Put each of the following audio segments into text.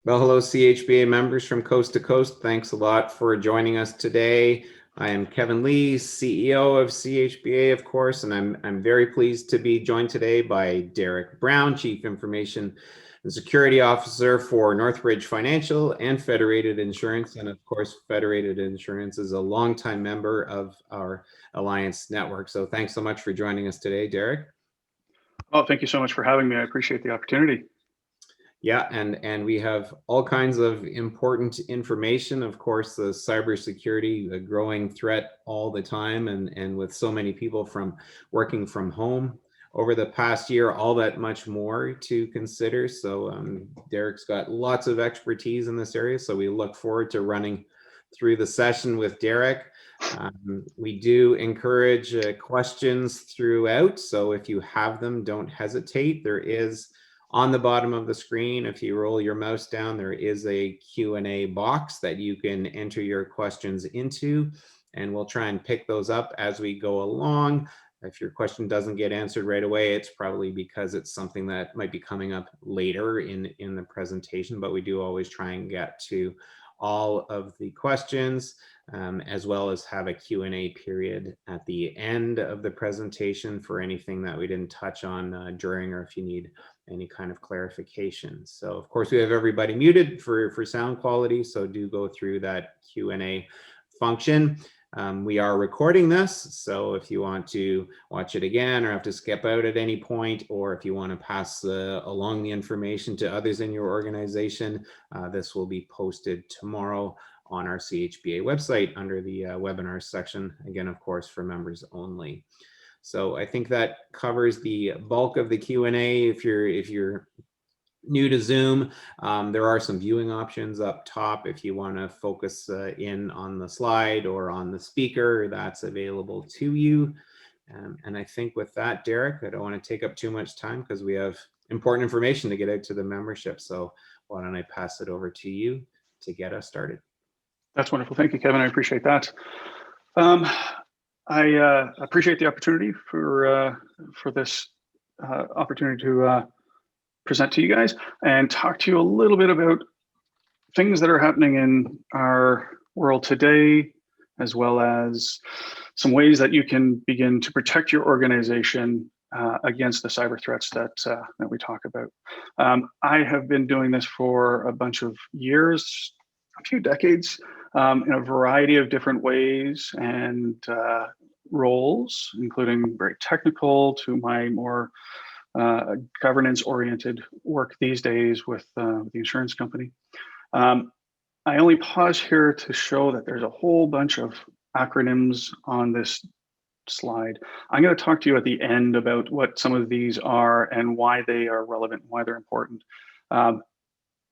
Well, hello, CHBA members from coast to coast. Thanks a lot for joining us today. I am Kevin Lee, CEO of CHBA, of course, and I'm very pleased to be joined today by Derek Browne, Chief Information and Security Officer for Northbridge Financial and Federated Insurance. And of course, Federated Insurance is a longtime member of our Alliance network. So thanks so much for joining us today, Derek. Oh, thank you so much for having me. I appreciate the opportunity. Yeah, and we have all kinds of important information. Of course, the cybersecurity, a growing threat all the time, and with so many people from working from home over the past year, all that much more to consider. So Derek's got lots of expertise in this area, so we look forward to running through the session with Derek. We do encourage questions throughout, so if you have them, don't hesitate. There is on the bottom of the screen, if you roll your mouse down, there is a Q&A box that you can enter your questions into, and we'll try and pick those up as we go along. If your question doesn't get answered right away, it's probably because it's something that might be coming up later in the presentation, but we do always try and get to all of the questions, as well as have a Q&A period at the end of the presentation for anything that we didn't touch on during, or if you need any kind of clarification. So of course we have everybody muted for sound quality, so do go through that Q&A function. We are recording this, so if you want to watch it again or have to skip out at any point, or if you want to pass along the information to others in your organization, this will be posted tomorrow on our CHBA website under the webinars section, again, of course, for members only. So I think that covers the bulk of the Q&A. If you're new to Zoom, there are some viewing options up top. If you want to focus in on the slide or on the speaker, that's available to you. And I think with that, Derek, I don't want to take up too much time because we have important information to get out to the membership. So why don't I pass it over to you to get us started? That's wonderful. Thank you, Kevin. I appreciate that. I appreciate the opportunity for this opportunity to present to you guys and talk to you a little bit about things that are happening in our world today, as well as some ways that you can begin to protect your organization against the cyber threats that we talk about. I have been doing this for a bunch of years, a few decades, in a variety of different ways and roles, including very technical to my more governance-oriented work these days with the insurance company. I only pause here to show that there's a whole bunch of acronyms on this slide. I'm going to talk to you at the end about what some of these are and why they are relevant, why they're important,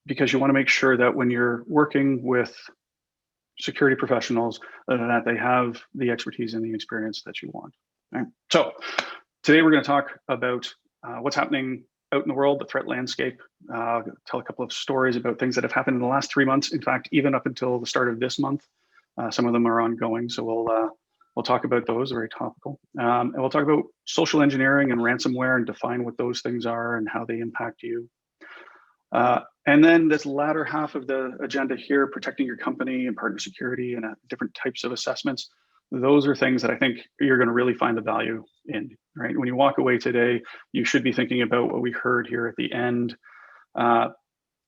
because you want to make sure that when you're working with security professionals, that they have the expertise and the experience that you want. Okay. So today we're going to talk about what's happening out in the world, the threat landscape, tell a couple of stories about things that have happened in the last 3 months. In fact, even up until the start of this month, some of them are ongoing. So we'll talk about those, very topical. And we'll talk about social engineering and ransomware and define what those things are and how they impact you. And then this latter half of the agenda here, protecting your company and partner security and different types of assessments. Those are things that I think you're going to really find the value in, right? When you walk away today, you should be thinking about what we heard here at the end,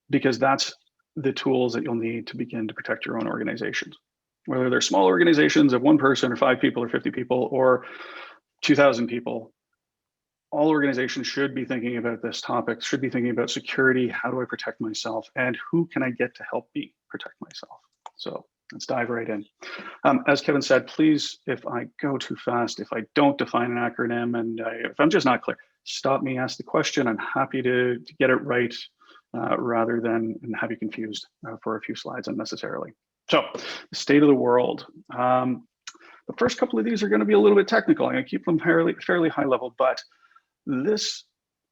because that's the tools that you'll need to begin to protect your own organizations. Whether they're small organizations of 1 person or 5 people or 50 people or 2,000 people, all organizations should be thinking about this topic, should be thinking about security. How do I protect myself? And who can I get to help me protect myself? So let's dive right in. As Kevin said, please, if I go too fast, if I don't define an acronym, and if I'm just not clear, stop me, ask the question. I'm happy to get it right rather than have you confused for a few slides unnecessarily. So the state of the world. The first couple of these are going to be a little bit technical. I'm going to keep them fairly high level, but this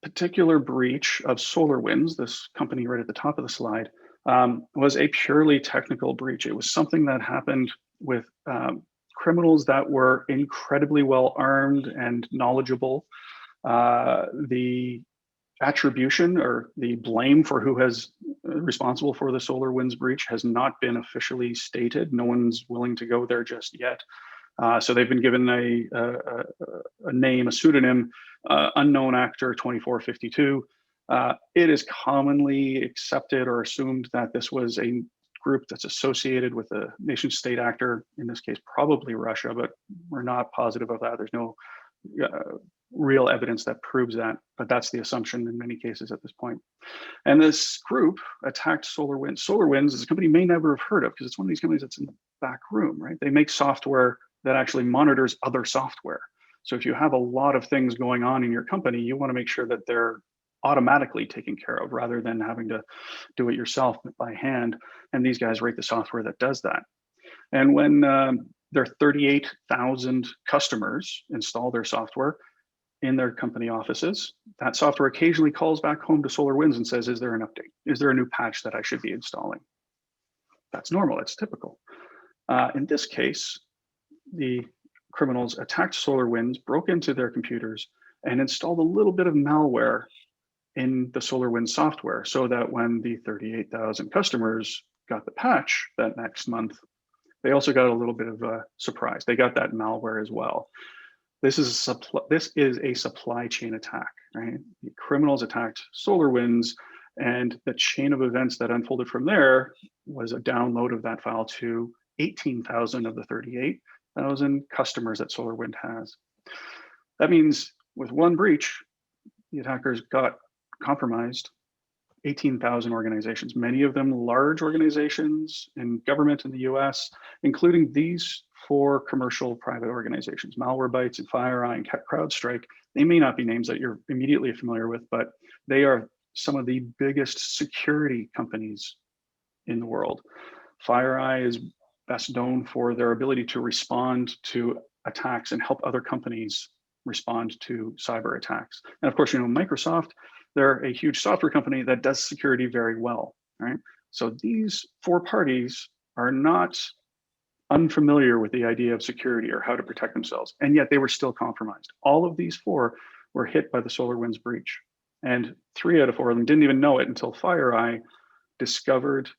particular breach of SolarWinds, this company right at the top of the slide, was a purely technical breach. It was something that happened with criminals that were incredibly well armed and knowledgeable. The attribution or the blame for who has responsible for the SolarWinds breach has not been officially stated. No one's willing to go there just yet. So they've been given a name, a pseudonym, unknown actor 2452. It is commonly accepted or assumed that this was a group that's associated with a nation state actor, in this case, probably Russia, but we're not positive of that. There's no real evidence that proves that, but that's the assumption in many cases at this point. And this group attacked SolarWinds. SolarWinds is a company you may never have heard of because it's one of these companies that's in the back room, right? They make software that actually monitors other software. So if you have a lot of things going on in your company, you want to make sure that they're automatically taken care of rather than having to do it yourself by hand. And these guys write the software that does that. And when their 38,000 customers install their software in their company offices, that software occasionally calls back home to SolarWinds and says, is there an update? Is there a new patch that I should be installing? That's normal, it's typical. In this case, the criminals attacked SolarWinds, broke into their computers, and installed a little bit of malware in the SolarWinds software so that when the 38,000 customers got the patch that next month, they also got a little bit of a surprise. They got that malware as well. This is a supply chain attack, right? The criminals attacked SolarWinds, and the chain of events that unfolded from there was a download of that file to 18,000 of the 38,000 customers that SolarWinds has. That means with one breach, the attackers got compromised 18,000 organizations, many of them large organizations in government in the US, including these 4 commercial private organizations, Malwarebytes and FireEye and CrowdStrike. They may not be names that you're immediately familiar with, but they are some of the biggest security companies in the world. FireEye is best known for their ability to respond to attacks and help other companies respond to cyber attacks. And of course, you know, Microsoft, they're a huge software company that does security very well, right? So these 4 parties are not unfamiliar with the idea of security or how to protect themselves, and yet they were still compromised. All of these 4 were hit by the SolarWinds breach, and 3 out of 4 of them didn't even know it until FireEye discovered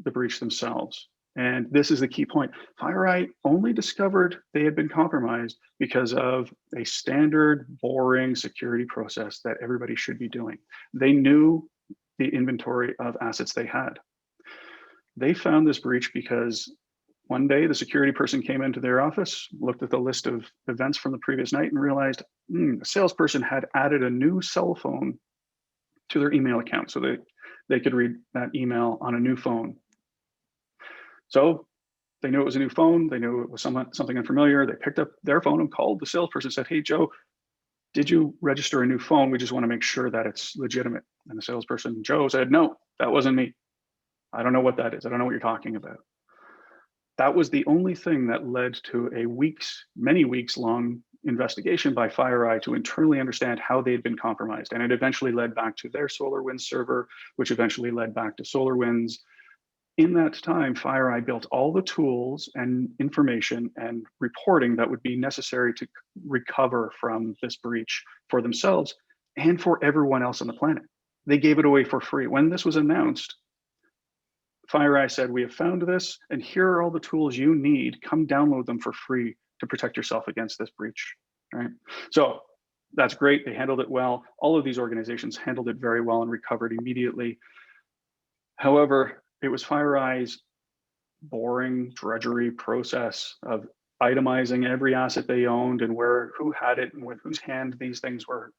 the breach themselves. And this is the key point. FireEye only discovered they had been compromised because of a standard, boring security process that everybody should be doing. They knew the inventory of assets they had. They found this breach because one day the security person came into their office, looked at the list of events from the previous night and realized the salesperson had added a new cell phone to their email account so that they could read that email on a new phone. So they knew it was a new phone. They knew it was something unfamiliar. They picked up their phone and called the salesperson and said, hey, Joe, did you register a new phone? We just want to make sure that it's legitimate. And the salesperson, Joe, said, no, that wasn't me. I don't know what that is. I don't know what you're talking about. That was the only thing that led to a many weeks long investigation by FireEye to internally understand how they had been compromised. And it eventually led back to their SolarWinds server, which eventually led back to SolarWinds. In that time, FireEye built all the tools and information and reporting that would be necessary to recover from this breach for themselves and for everyone else on the planet. They gave it away for free. When this was announced, FireEye said, we have found this, and here are all the tools you need. Come download them for free to protect yourself against this breach, right? So that's great. They handled it well. All of these organizations handled it very well and recovered immediately. However, it was FireEye's boring drudgery process of itemizing every asset they owned and who had it and with whose hand these things were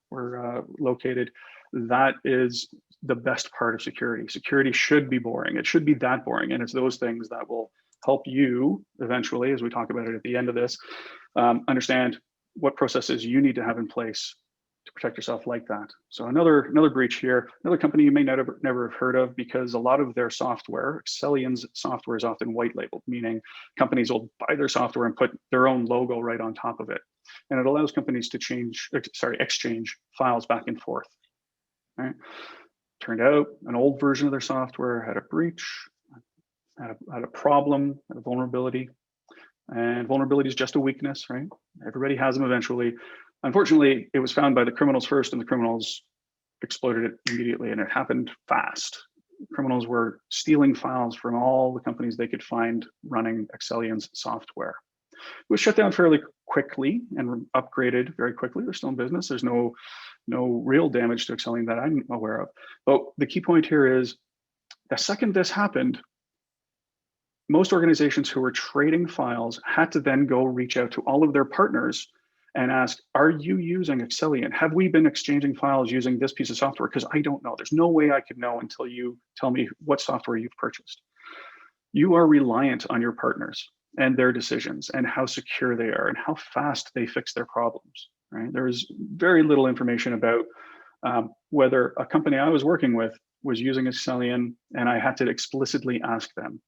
located. That is the best part of security. Security should be boring. It should be that boring. And it's those things that will help you eventually, as we talk about it at the end of this, understand what processes you need to have in place to protect yourself like that. So another breach here, another company you may never have heard of, because a lot of their software, Excelion's software, is often white labeled, meaning companies will buy their software and put their own logo right on top of it. And it allows companies to exchange files back and forth. Right? Turned out an old version of their software had a breach, had a problem, had a vulnerability. And vulnerability is just a weakness, right? Everybody has them eventually. Unfortunately, it was found by the criminals first, and the criminals exploited it immediately, and it happened fast. Criminals were stealing files from all the companies they could find running Excelion's software. It was shut down fairly quickly and upgraded very quickly. They're still in business. There's no real damage to Excelion that I'm aware of. But the key point here is, the second this happened, most organizations who were trading files had to then go reach out to all of their partners and ask, are you using Excelion? Have we been exchanging files using this piece of software? Because I don't know. There's no way I could know until you tell me what software you've purchased. You are reliant on your partners and their decisions and how secure they are and how fast they fix their problems, right? There's very little information about whether a company I was working with was using Excelion, and I had to explicitly ask them.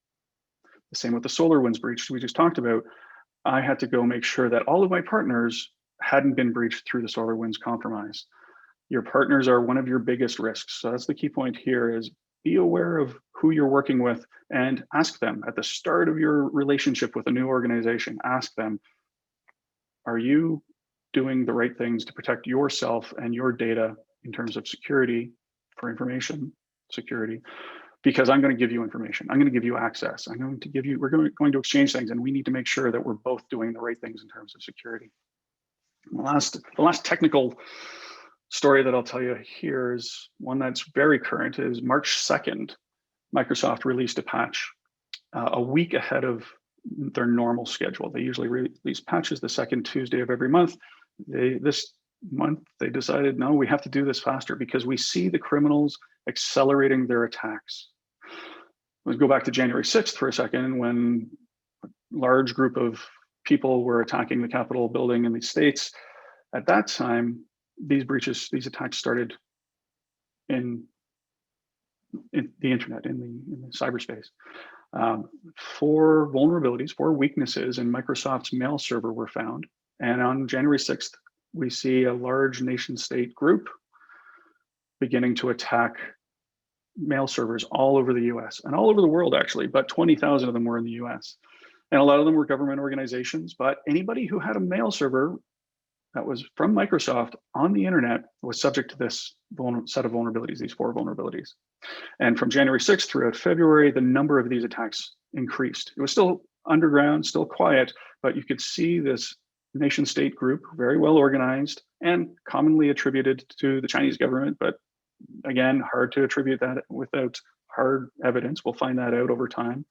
The same with the SolarWinds breach we just talked about. I had to go make sure that all of my partners hadn't been breached through the SolarWinds compromise. Your partners are one of your biggest risks. So that's the key point here, is be aware of who you're working with and ask them at the start of your relationship with a new organization, ask them, are you doing the right things to protect yourself and your data in terms of security for information security? Because I'm going to give you information. I'm going to give you access. I'm going to give you, we're going to exchange things, and we need to make sure that we're both doing the right things in terms of security. The last technical story that I'll tell you here is one that's very current. Is March 2nd, Microsoft released a patch a week ahead of their normal schedule. They usually release patches the second Tuesday of every month. This month, they decided, no, we have to do this faster because we see the criminals accelerating their attacks. Let's go back to January 6th for a second, when a large group of people were attacking the Capitol building in the States. At that time, these attacks started in the internet, in the cyberspace. 4 vulnerabilities, 4 weaknesses in Microsoft's mail server were found. And on January 6th, we see a large nation state group beginning to attack mail servers all over the US and all over the world, actually, but 20,000 of them were in the US. And a lot of them were government organizations, but anybody who had a mail server that was from Microsoft on the internet was subject to this set of vulnerabilities, these 4 vulnerabilities. And from January 6th throughout February, the number of these attacks increased. It was still underground, still quiet, but you could see this nation state group, very well organized and commonly attributed to the Chinese government, but again, hard to attribute that without hard evidence. We'll find that out over time.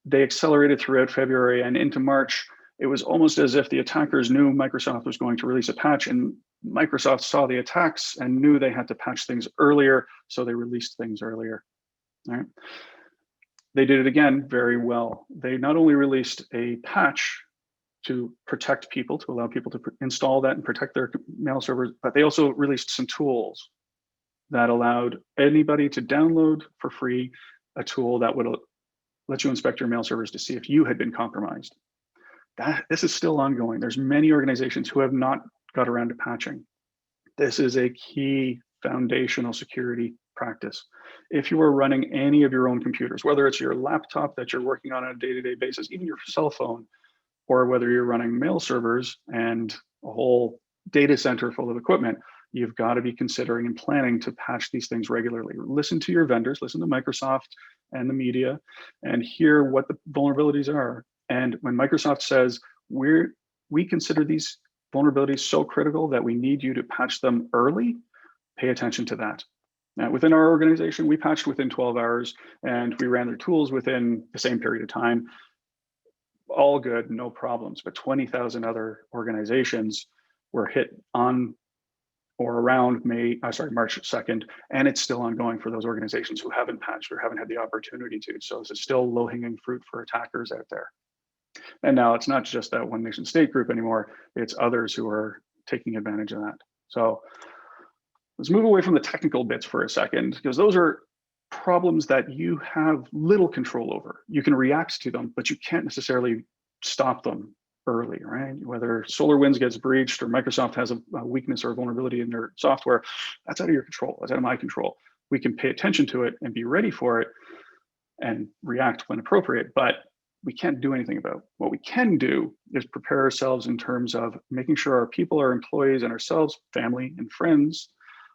They accelerated throughout February and into March. It was almost as if the attackers knew Microsoft was going to release a patch, and Microsoft saw the attacks and knew they had to patch things earlier, so they released things earlier. All right. They did it again very well. They not only released a patch to protect people, to allow people to install that and protect their mail servers, but they also released some tools that allowed anybody to download for free a tool that would let you inspect your mail servers to see if you had been compromised. This is still ongoing. There's many organizations who have not got around to patching. This is a key foundational security practice. If you are running any of your own computers, whether it's your laptop that you're working on a day-to-day basis, even your cell phone, or whether you're running mail servers and a whole data center full of equipment, you've got to be considering and planning to patch these things regularly. Listen to your vendors, listen to Microsoft and the media, and hear what the vulnerabilities are. And when Microsoft says, we consider these vulnerabilities so critical that we need you to patch them early, pay attention to that. Now, within our organization, we patched within 12 hours and we ran their tools within the same period of time. All good, no problems, but 20,000 other organizations were hit on or around March 2nd, and it's still ongoing for those organizations who haven't patched or haven't had the opportunity to. So this is still low-hanging fruit for attackers out there. And now it's not just that one nation state group anymore, it's others who are taking advantage of that. So let's move away from the technical bits for a second, because those are problems that you have little control over. You can react to them, but you can't necessarily stop them early, right? Whether SolarWinds gets breached or Microsoft has a weakness or a vulnerability in their software, that's out of your control, that's out of my control. We can pay attention to it and be ready for it and react when appropriate, but we can't do anything about it. What we can do is prepare ourselves in terms of making sure our people, our employees, and ourselves, family and friends,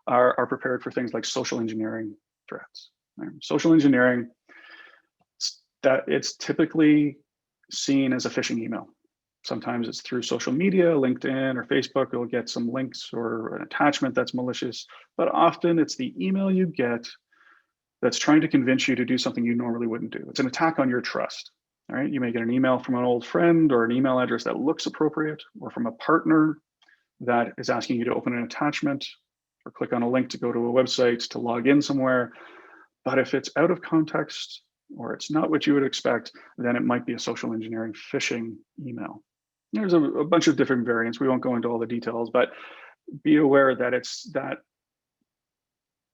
are prepared for things like social engineering threats. Right? Social engineering, it's typically seen as a phishing email. Sometimes it's through social media, LinkedIn or Facebook. You'll get some links or an attachment that's malicious, but often it's the email you get that's trying to convince you to do something you normally wouldn't do. It's an attack on your trust. All right, you may get an email from an old friend or an email address that looks appropriate, or from a partner that is asking you to open an attachment or click on a link to go to a website to log in somewhere. But if it's out of context or it's not what you would expect, then it might be a social engineering phishing email. There's a bunch of different variants. We won't go into all the details, but be aware that it's that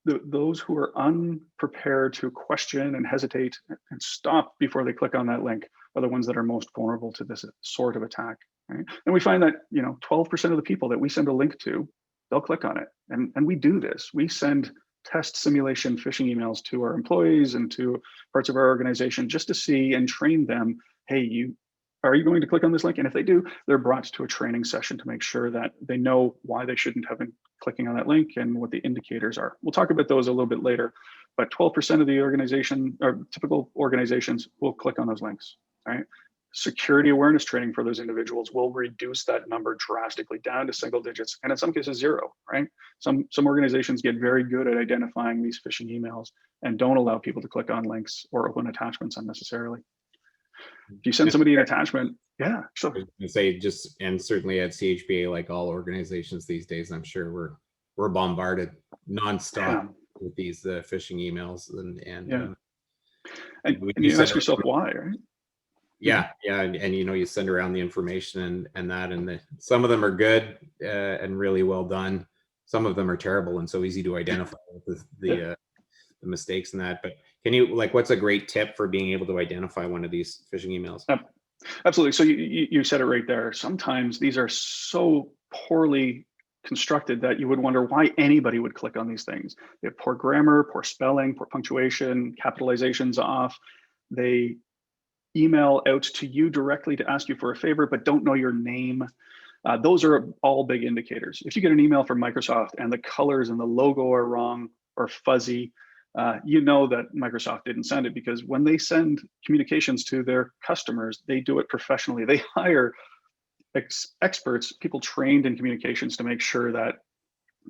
those who are unprepared to question and hesitate and stop before they click on that link are the ones that are most vulnerable to this sort of attack. Right? And we find that 12% of the people that we send a link to, they'll click on it. And we do this. We send test simulation phishing emails to our employees and to parts of our organization just to see and train them. Hey, are you going to click on this link? And if they do, they're brought to a training session to make sure that they know why they shouldn't have been clicking on that link and what the indicators are. We'll talk about those a little bit later, but 12% of the organization or typical organizations will click on those links, right? Security awareness training for those individuals will reduce that number drastically down to single digits, and in some cases zero, right? Some organizations get very good at identifying these phishing emails and don't allow people to click on links or open attachments unnecessarily. If you send somebody an attachment, yeah, sure. Say just, and certainly at CHBA, like all organizations these days, I'm sure we're bombarded nonstop with these phishing emails, and you ask yourself why, right? Yeah, and you send around the information and some of them are good and really well done. Some of them are terrible and so easy to identify with the mistakes in that. But can you, what's a great tip for being able to identify one of these phishing emails? Absolutely. So you said it right there. Sometimes these are so poorly constructed that you would wonder why anybody would click on these things. They have poor grammar, poor spelling, poor punctuation, capitalizations off. They email out to you directly to ask you for a favor, but don't know your name. Those are all big indicators. If you get an email from Microsoft and the colors and the logo are wrong or fuzzy, you know that Microsoft didn't send it, because when they send communications to their customers, they do it professionally. They hire experts, people trained in communications, to make sure that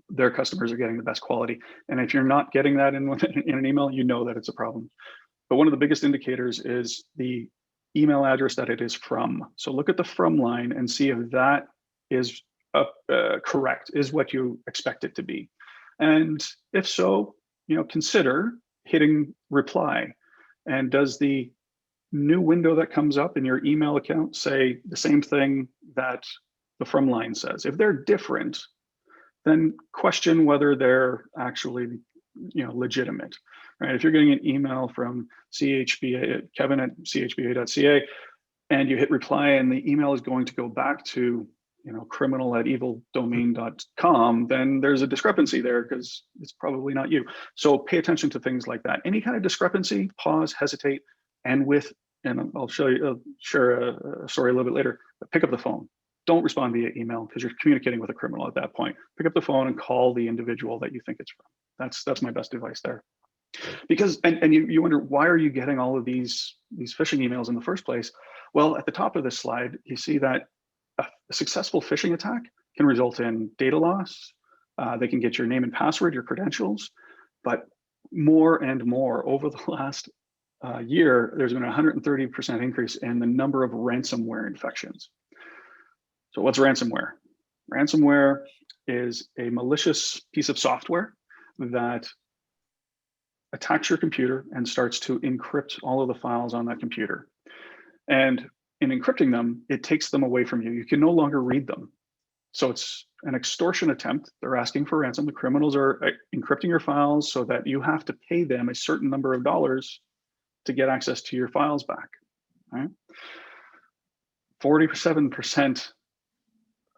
their customers are getting the best quality. And if you're not getting that in an email, you know that it's a problem. But one of the biggest indicators is the email address that it is from. So look at the from line and see if that is correct, is what you expect it to be. And if so, consider hitting reply. And does the new window that comes up in your email account say the same thing that the from line says? If they're different, then question whether they're actually legitimate. Right? If you're getting an email from CHBA, Kevin at chba.ca, and you hit reply and the email is going to go back to criminal@evildomain.com, then there's a discrepancy there, because it's probably not you. So pay attention to things like that. Any kind of discrepancy, pause, hesitate, and I'll share a story a little bit later, but pick up the phone. Don't respond via email, because you're communicating with a criminal at that point. Pick up the phone and call the individual that you think it's from. That's my best advice there. Because and you wonder, why are you getting all of these phishing emails in the first place? Well, at the top of this slide, you see that a successful phishing attack can result in data loss. They can get your name and password, your credentials, but more and more over the last year, there's been a 130% increase in the number of ransomware infections. So what's ransomware? Ransomware is a malicious piece of software that attacks your computer and starts to encrypt all of the files on that computer. And in encrypting them, it takes them away from you. You can no longer read them. So it's an extortion attempt. They're asking for ransom. The criminals are encrypting your files so that you have to pay them a certain number of dollars to get access to your files back. Right? 47%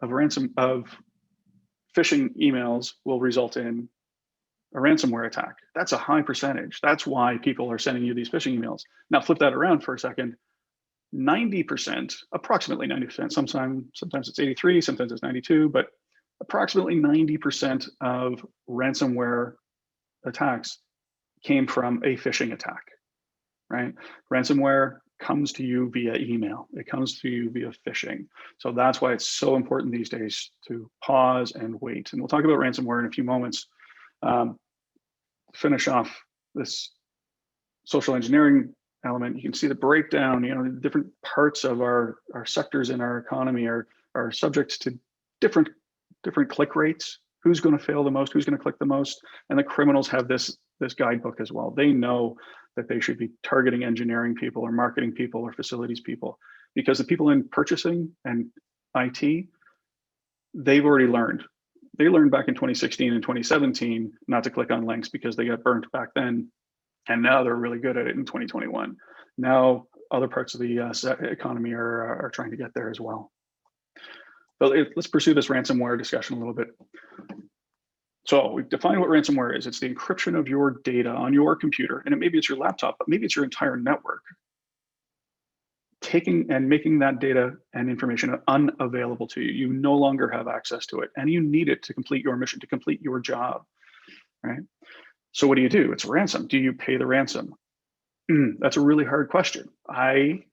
of phishing emails will result in a ransomware attack. That's a high percentage. That's why people are sending you these phishing emails. Now flip that around for a second. 90%, approximately 90%, sometimes it's 83, sometimes it's 92, but Approximately 90% of ransomware attacks came from a phishing attack, right? Ransomware comes to you via email. It comes to you via phishing. So that's why it's so important these days to pause and wait. And we'll talk about ransomware in a few moments. Finish off this social engineering element. You can see the breakdown, the different parts of our sectors in our economy are subject to different click rates. Who's going to fail the most? Who's going to click the most? And the criminals have this guidebook as well. They know that they should be targeting engineering people or marketing people or facilities people, because the people in purchasing and IT, they've already learned. They learned back in 2016 and 2017 not to click on links because they got burnt back then. And now they're really good at it in 2021. Now other parts of the economy are trying to get there as well. But let's pursue this ransomware discussion a little bit. So we've defined what ransomware is. It's the encryption of your data on your computer, and maybe it's your laptop, but maybe it's your entire network. Taking and making that data and information unavailable to you. You no longer have access to it, and you need it to complete your mission, to complete your job, right? So what do? It's a ransom. Do you pay the ransom? That's a really hard question. I,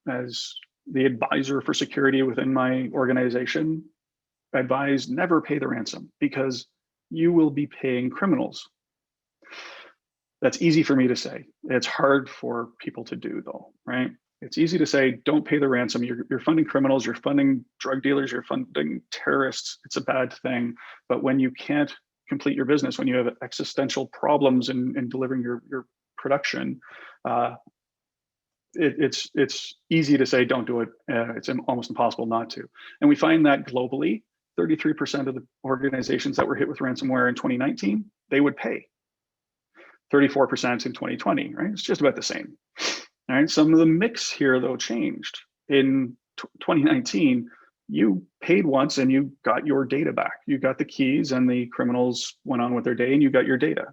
as the advisor for security within my organization, advise never pay the ransom, because you will be paying criminals. That's easy for me to say. It's hard for people to do, though, right? It's easy to say, don't pay the ransom. You're funding criminals, you're funding drug dealers, you're funding terrorists. It's a bad thing. But when you can't complete your business, when you have existential problems in delivering your production, it's easy to say, don't do it. It's almost impossible not to. And we find that globally, 33% of the organizations that were hit with ransomware in 2019, they would pay. 34% in 2020, right? It's just about the same. All right, some of the mix here, though, changed. In 2019, you paid once and you got your data back. You got the keys and the criminals went on with their day and you got your data.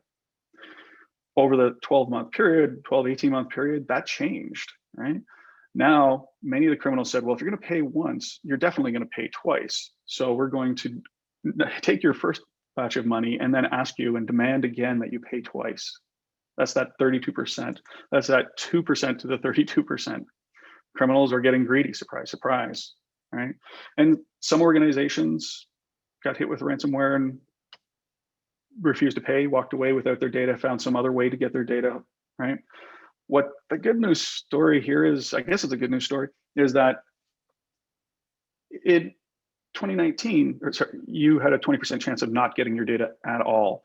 Over the 12-month period, 18-month period, that changed, right? Now, many of the criminals said, well, if you're going to pay once, you're definitely going to pay twice. So we're going to take your first batch of money and then ask you and demand again that you pay twice. That's that 32%. That's that 2% to the 32%. Criminals are getting greedy, surprise, surprise, right? And some organizations got hit with ransomware and refused to pay, walked away without their data, found some other way to get their data, right? What the good news story here is, I guess it's a good news story, is that in 2019, you had a 20% chance of not getting your data at all.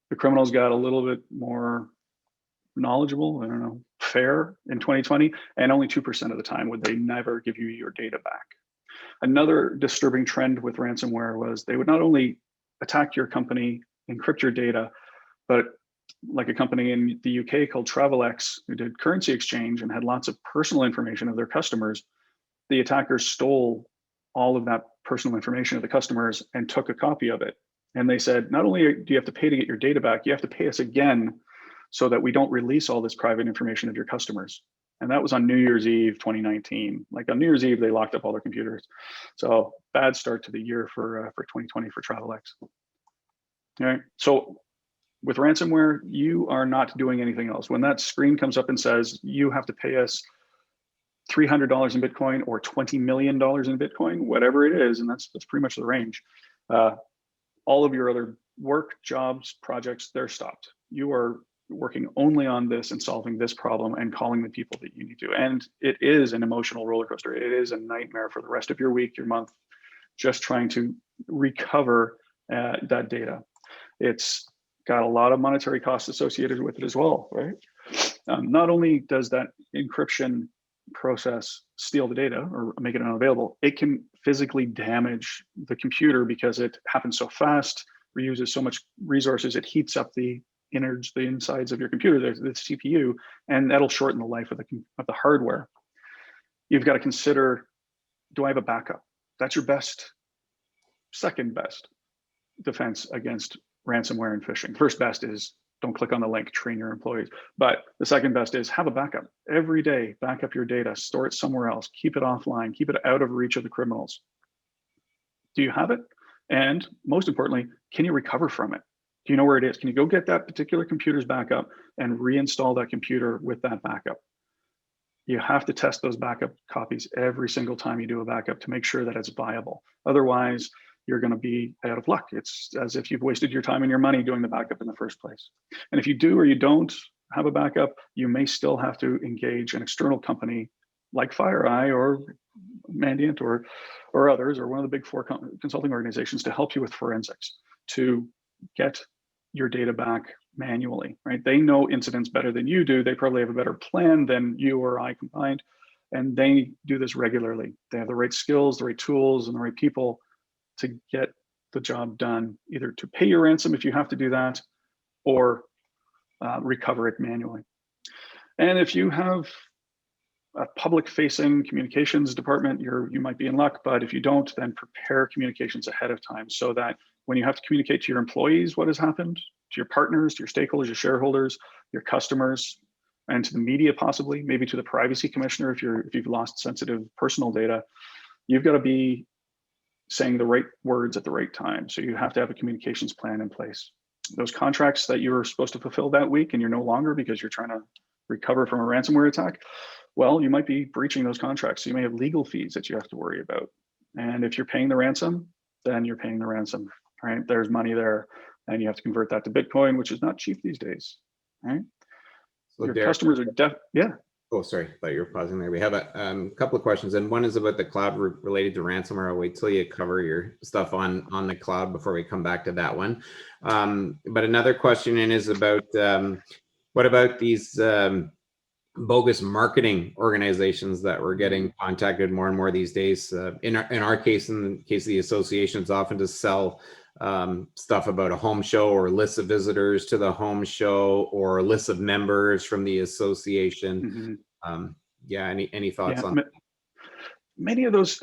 The criminals got a little bit more knowledgeable, I don't know, fair in 2020, and only 2% of the time would they never give you your data back. Another disturbing trend with ransomware was they would not only attack your company, encrypt your data, but like a company in the UK called Travelex, who did currency exchange and had lots of personal information of their customers, the attackers stole all of that personal information of the customers and took a copy of it. And they said, not only do you have to pay to get your data back, you have to pay us again so that we don't release all this private information of your customers. And that was on New Year's Eve, 2019. Like on New Year's Eve, they locked up all their computers. So bad start to the year for 2020 for Travelex. All right, so with ransomware, you are not doing anything else. When that screen comes up and says, you have to pay us $300 in Bitcoin or $20 million in Bitcoin, whatever it is, and that's pretty much the range. All of your other work, jobs, projects, they're stopped. You are working only on this and solving this problem and calling the people that you need to. And it is an emotional roller coaster. It is a nightmare for the rest of your week, your month, just trying to recover that data. It's got a lot of monetary costs associated with it as well, right? Not only does that encryption process steal the data or make it unavailable, it can physically damage the computer because it happens so fast, reuses so much resources, it heats up the innards, the insides of your computer, the CPU, and that'll shorten the life of the hardware. You've got to consider, do I have a backup? That's your second best defense against ransomware and phishing. First best is don't click on the link, train your employees. But the second best is have a backup. Every day, back up your data, store it somewhere else, keep it offline, keep it out of reach of the criminals. Do you have it? And most importantly, can you recover from it? Do you know where it is? Can you go get that particular computer's backup and reinstall that computer with that backup? You have to test those backup copies every single time you do a backup to make sure that it's viable. Otherwise, you're going to be out of luck. It's as if you've wasted your time and your money doing the backup in the first place. And if you do or you don't have a backup, you may still have to engage an external company like FireEye or Mandiant or others, or one of the big four consulting organizations to help you with forensics to get your data back manually, right? They know incidents better than you do. They probably have a better plan than you or I combined, and they do this regularly. They have the right skills, the right tools, and the right people to get the job done, either to pay your ransom if you have to do that, or recover it manually. And if you have a public-facing communications department, you might be in luck, but if you don't, then prepare communications ahead of time so that when you have to communicate to your employees what has happened, to your partners, to your stakeholders, your shareholders, your customers, and to the media possibly, maybe to the privacy commissioner if you've lost sensitive personal data, you've got to be saying the right words at the right time. So you have to have a communications plan in place. Those contracts that you were supposed to fulfill that week and you're no longer because you're trying to recover from a ransomware attack, well, you might be breaching those contracts. So you may have legal fees that you have to worry about. And if you're paying the ransom, then you're paying the ransom, right? There's money there, and you have to convert that to Bitcoin, which is not cheap these days, right? So your Derek, customers are yeah. Oh, sorry, thought you were pausing there. We have a couple of questions, and one is about the cloud related to ransomware. I'll wait till you cover your stuff on the cloud before we come back to that one. But another question is about what about these bogus marketing organizations that we're getting contacted more and more these days? In our case, in the case of the associations, often to sell stuff about a home show or lists of visitors to the home show or lists of members from the association. Yeah, any thoughts on that? Many of those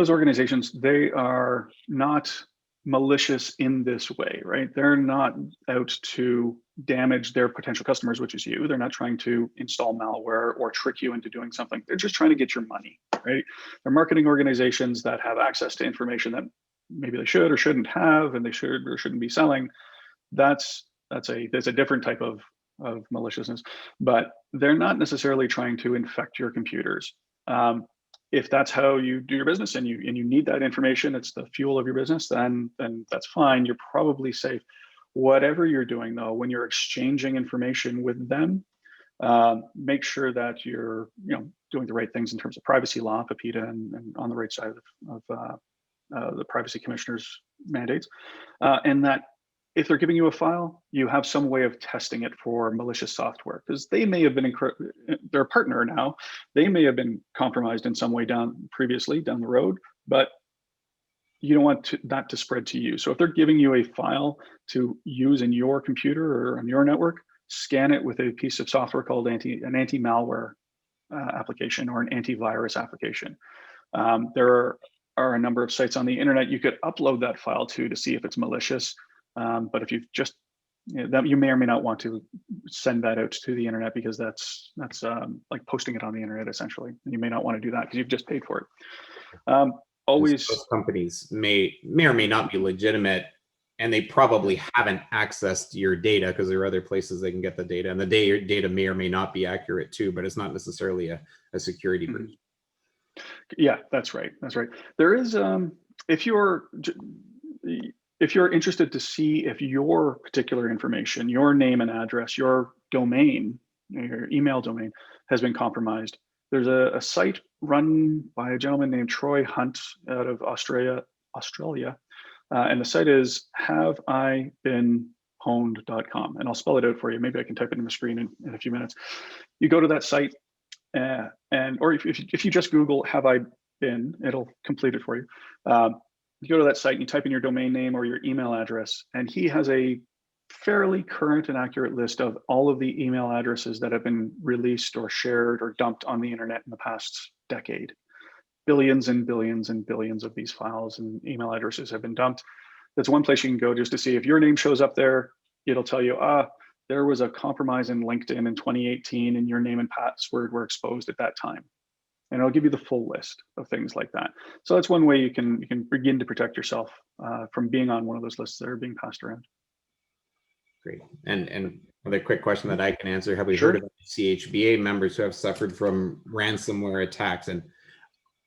organizations, they are not malicious in this way, right? They're not out to damage their potential customers, which is you. They're not trying to install malware or trick you into doing something. They're just trying to get your money, right? They're marketing organizations that have access to information that maybe they should or shouldn't have, and they should or shouldn't be selling. That's a different type of maliciousness, but they're not necessarily trying to infect your computers. If that's how you do your business and you need that information, it's the fuel of your business, then that's fine. You're probably safe. Whatever you're doing though, when you're exchanging information with them, make sure that you're doing the right things in terms of privacy law, PIPEDA, and on the right side of the privacy commissioner's mandates, and that if they're giving you a file, you have some way of testing it for malicious software, because they may have been they're a partner now. They may have been compromised in some way previously down the road, but you don't want that to spread to you. So if they're giving you a file to use in your computer or on your network, scan it with a piece of software called an anti-malware application or an antivirus application. There are a number of sites on the internet you could upload that file to see if it's malicious. But if you've just that, you may or may not want to send that out to the internet, because that's like posting it on the internet essentially. And you may not want to do that because you've just paid for it. Always, those companies may or may not be legitimate, and they probably haven't accessed your data because there are other places they can get the data, and the data may or may not be accurate too, but it's not necessarily a security breach. Yeah, that's right. That's right. There is, if you're interested to see if your particular information, your name and address, your domain, your email domain has been compromised, there's a site run by a gentleman named Troy Hunt out of Australia, and the site is haveibeenpwned.com, and I'll spell it out for you. Maybe I can type it in the screen in a few minutes. You go to that site, or if you just Google "have I been," it'll complete it for you. You go to that site and you type in your domain name or your email address, and he has a fairly current and accurate list of all of the email addresses that have been released or shared or dumped on the internet in the past decade. Billions and billions and billions of these files and email addresses have been dumped. That's one place you can go just to see if your name shows up there. It'll tell you, there was a compromise in LinkedIn in 2018 and your name and password were exposed at that time. and it'll give you the full list of things like that. So that's one way you can begin to protect yourself from being on one of those lists that are being passed around. Great. And another quick question that I can answer: have we Sure. heard of CHBA members who have suffered from ransomware attacks? And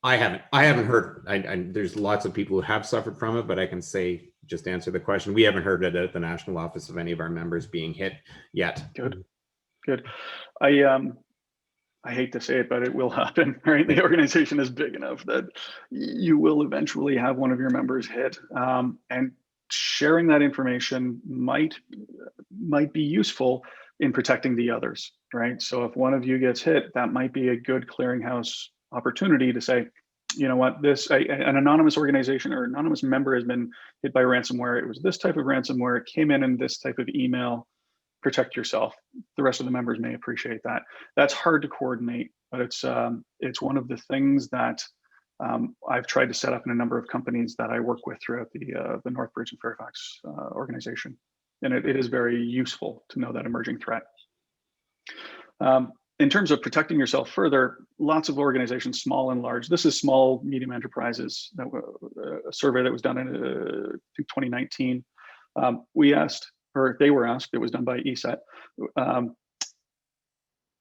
I haven't heard. There's lots of people who have suffered from it, but I can say, just answer the question, we haven't heard it at the national office of any of our members being hit yet. Good. I hate to say it, but it will happen, right? The organization is big enough that you will eventually have one of your members hit, and sharing that information might be useful in protecting the others, right? So if one of you gets hit, that might be a good clearinghouse opportunity to say, you know what, an anonymous organization or anonymous member has been hit by ransomware. It was this type of ransomware. It came in this type of email. Protect yourself. The rest of the members may appreciate that. That's hard to coordinate, but it's one of the things that I've tried to set up in a number of companies that I work with throughout the Northbridge and Fairfax organization, and it is very useful to know that emerging threat. In terms of protecting yourself further, lots of organizations, small and large. This is small, medium enterprises. A survey that was done in 2019. We asked, or they were asked, it was done by ESET.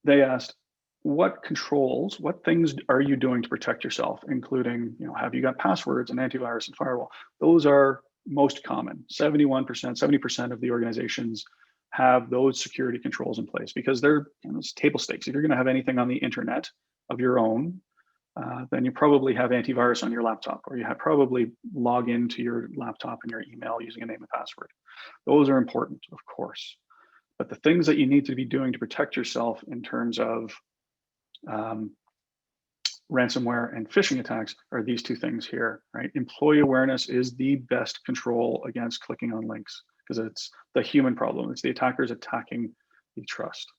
They asked, what controls, what things are you doing to protect yourself, including, have you got passwords and antivirus and firewall? Those are most common. 71%, 70% of the organizations have those security controls in place because they're it's table stakes. If you're going to have anything on the internet of your own, then you probably have antivirus on your laptop, or you probably log into your laptop and your email using a name and password. Those are important, of course. But the things that you need to be doing to protect yourself in terms of ransomware and phishing attacks are these two things here, right? Employee awareness is the best control against clicking on links because it's the human problem. It's the attackers attacking the trust.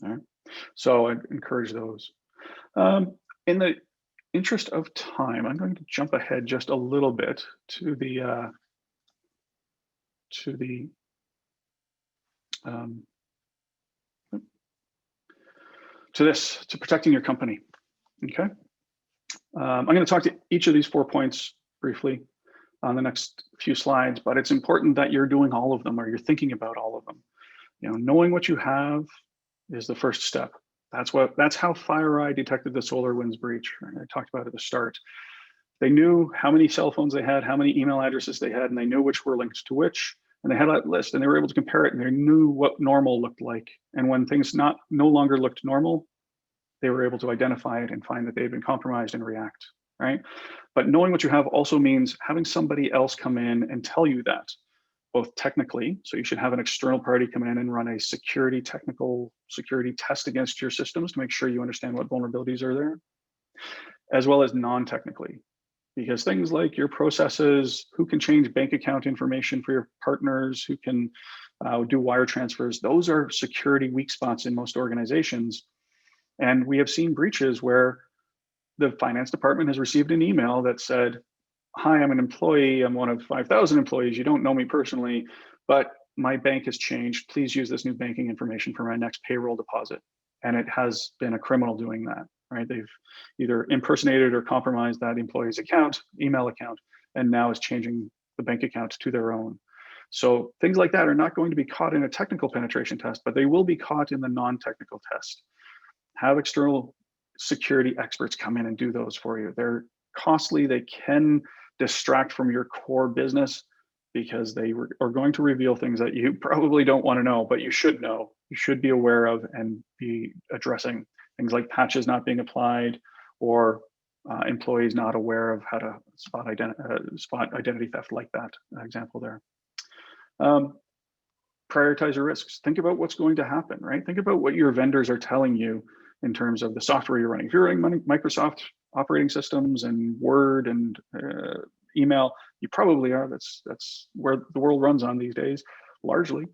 All right? So I encourage those. In the interest of time, I'm going to jump ahead just a little bit to to protecting your company. Okay. I'm going to talk to each of these 4 points briefly on the next few slides, but it's important that you're doing all of them or you're thinking about all of them. Knowing what you have is the first step. That's how FireEye detected the SolarWinds breach. I talked about at the start. They knew how many cell phones they had, how many email addresses they had, and they knew which were linked to which. And they had that list, and they were able to compare it, and they knew what normal looked like. And when things no longer looked normal, they were able to identify it and find that they had been compromised and react, right? But knowing what you have also means having somebody else come in and tell you that, both technically, so you should have an external party come in and run a technical security test against your systems to make sure you understand what vulnerabilities are there, as well as non-technically. Because things like your processes, who can change bank account information for your partners, who can do wire transfers, those are security weak spots in most organizations. And we have seen breaches where the finance department has received an email that said, hi, I'm an employee. I'm one of 5,000 employees. You don't know me personally, but my bank has changed. Please use this new banking information for my next payroll deposit. And it has been a criminal doing that, right? They've either impersonated or compromised that employee's email account, and now is changing the bank account to their own. So things like that are not going to be caught in a technical penetration test, but they will be caught in the non-technical test. Have external security experts come in and do those for you. They're costly. They can distract from your core business because they are going to reveal things that you probably don't want to know, but you should know. You should be aware of and be addressing things like patches not being applied or employees not aware of how to spot identity theft, like that example there. Prioritize your risks. Think about what's going to happen, right? Think about what your vendors are telling you in terms of the software you're running. If you're running Microsoft operating systems and Word and email, you probably are. That's where the world runs on these days, largely.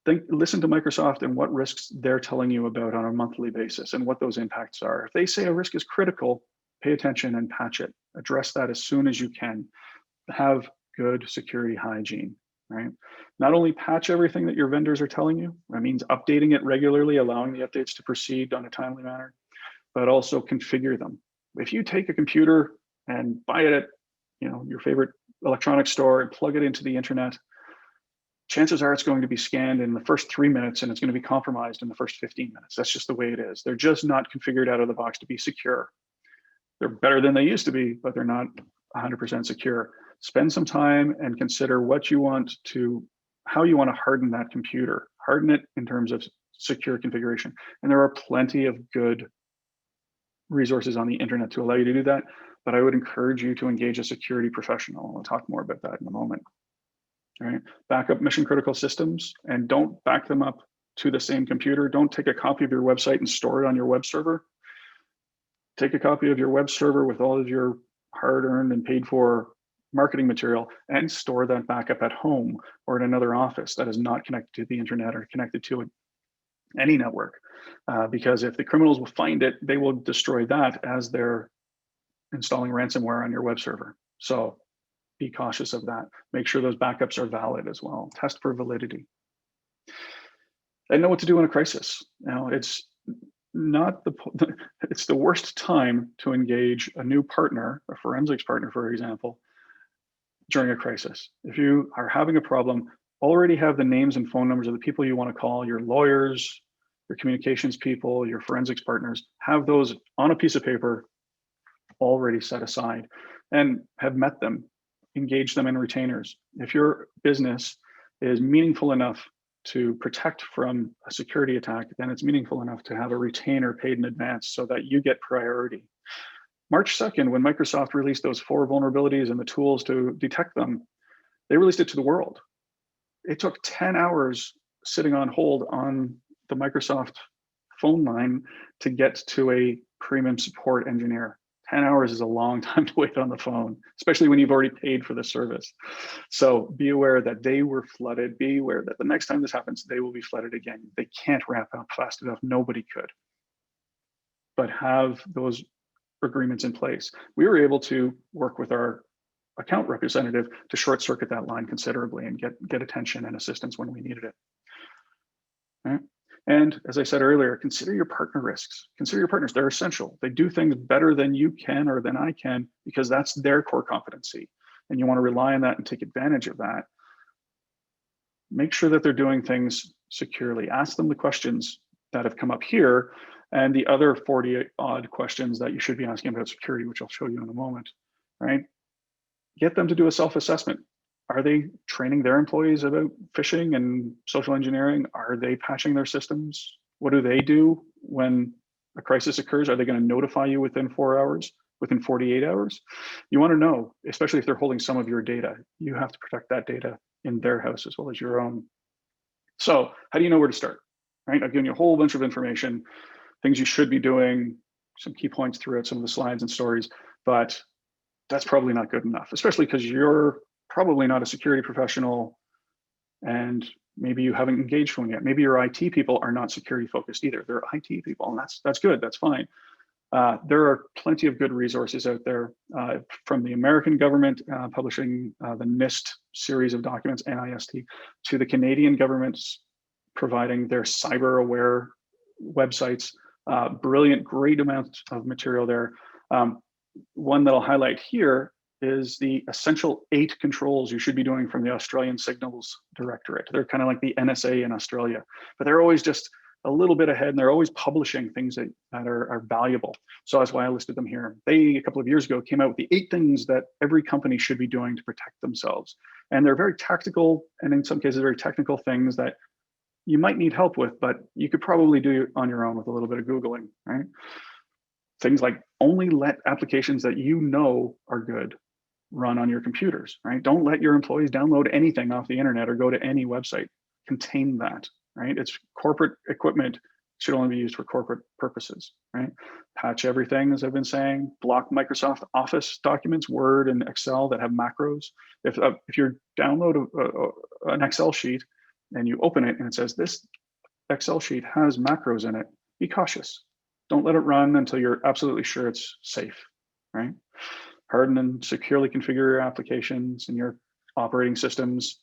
Listen to Microsoft and what risks they're telling you about on a monthly basis and what those impacts are. If they say a risk is critical, pay attention and patch it. Address that as soon as you can. Have good security hygiene, right? Not only patch everything that your vendors are telling you, that means updating it regularly, allowing the updates to proceed on a timely manner, but also configure them. If you take a computer and buy it at your favorite electronics store and plug it into the internet, chances are it's going to be scanned in the first 3 minutes and it's going to be compromised in the first 15 minutes. That's just the way it is. They're just not configured out of the box to be secure. They're better than they used to be, but they're not 100% secure. Spend some time and consider how you want to harden that computer. Harden it in terms of secure configuration. And there are plenty of good resources on the internet to allow you to do that, but I would encourage you to engage a security professional. I'll talk more about that in a moment. All right, back up mission critical systems and don't back them up to the same computer. Don't take a copy of your website and store it on your web server. Take a copy of your web server with all of your hard-earned and paid for marketing material and store that backup at home or in another office that is not connected to the internet or connected to any network. Because if the criminals will find it, they will destroy that as they're installing ransomware on your web server. So be cautious of that. Make sure those backups are valid as well. Test for validity. And know what to do in a crisis. Now, it's the worst time to engage a new partner, a forensics partner, for example, during a crisis. If you are having a problem, already have the names and phone numbers of the people you want to call, your lawyers, your communications people, your forensics partners. Have those on a piece of paper already set aside and have met them. Engage them in retainers. If your business is meaningful enough to protect from a security attack, then it's meaningful enough to have a retainer paid in advance so that you get priority. March 2nd, when Microsoft released those 4 vulnerabilities and the tools to detect them, they released it to the world. It took 10 hours sitting on hold on the Microsoft phone line to get to a premium support engineer. 10 hours is a long time to wait on the phone, especially when you've already paid for the service. So be aware that they were flooded. Be aware that the next time this happens, they will be flooded again. They can't wrap up fast enough. Nobody could. But have those agreements in place. We were able to work with our account representative to short circuit that line considerably and get attention and assistance when we needed it. All right. And as I said earlier, consider your partner risks. Consider your partners. They're essential. They do things better than you can or than I can because that's their core competency. And you want to rely on that and take advantage of that. Make sure that they're doing things securely. Ask them the questions that have come up here and the other 40 odd questions that you should be asking about security, which I'll show you in a moment, right? Get them to do a self-assessment. Are they training their employees about phishing and social engineering? Are they patching their systems? What do they do when a crisis occurs? Are they going to notify you within 4 hours, within 48 hours? You want to know, especially if they're holding some of your data. You have to protect that data in their house as well as your own. So how do you know where to start? Right? I've given you a whole bunch of information, things you should be doing, some key points throughout some of the slides and stories, but that's probably not good enough, especially because you're probably not a security professional and maybe you haven't engaged one yet. Maybe your IT people are not security focused either. They're IT people, and that's good, that's fine. There are plenty of good resources out there from the American government publishing the NIST series of documents, NIST, to the Canadian government's providing their cyber aware websites. Brilliant, great amount of material there. One that I'll highlight here is the essential 8 controls you should be doing from the Australian Signals Directorate. They're kind of like the NSA in Australia, but they're always just a little bit ahead and they're always publishing things that are valuable. So that's why I listed them here. They, a couple of years ago, came out with the 8 things that every company should be doing to protect themselves. And they're very tactical and in some cases very technical things that you might need help with, but you could probably do on your own with a little bit of Googling, right? Things like only let applications that you know are good run on your computers, right? Don't let your employees download anything off the internet or go to any website. Contain that, right? It's corporate equipment, should only be used for corporate purposes, right? Patch everything, as I've been saying. Block Microsoft Office documents, Word and Excel that have macros. If you download an Excel sheet and you open it and it says this Excel sheet has macros in it, be cautious. Don't let it run until you're absolutely sure it's safe, right? Harden and securely configure your applications and your operating systems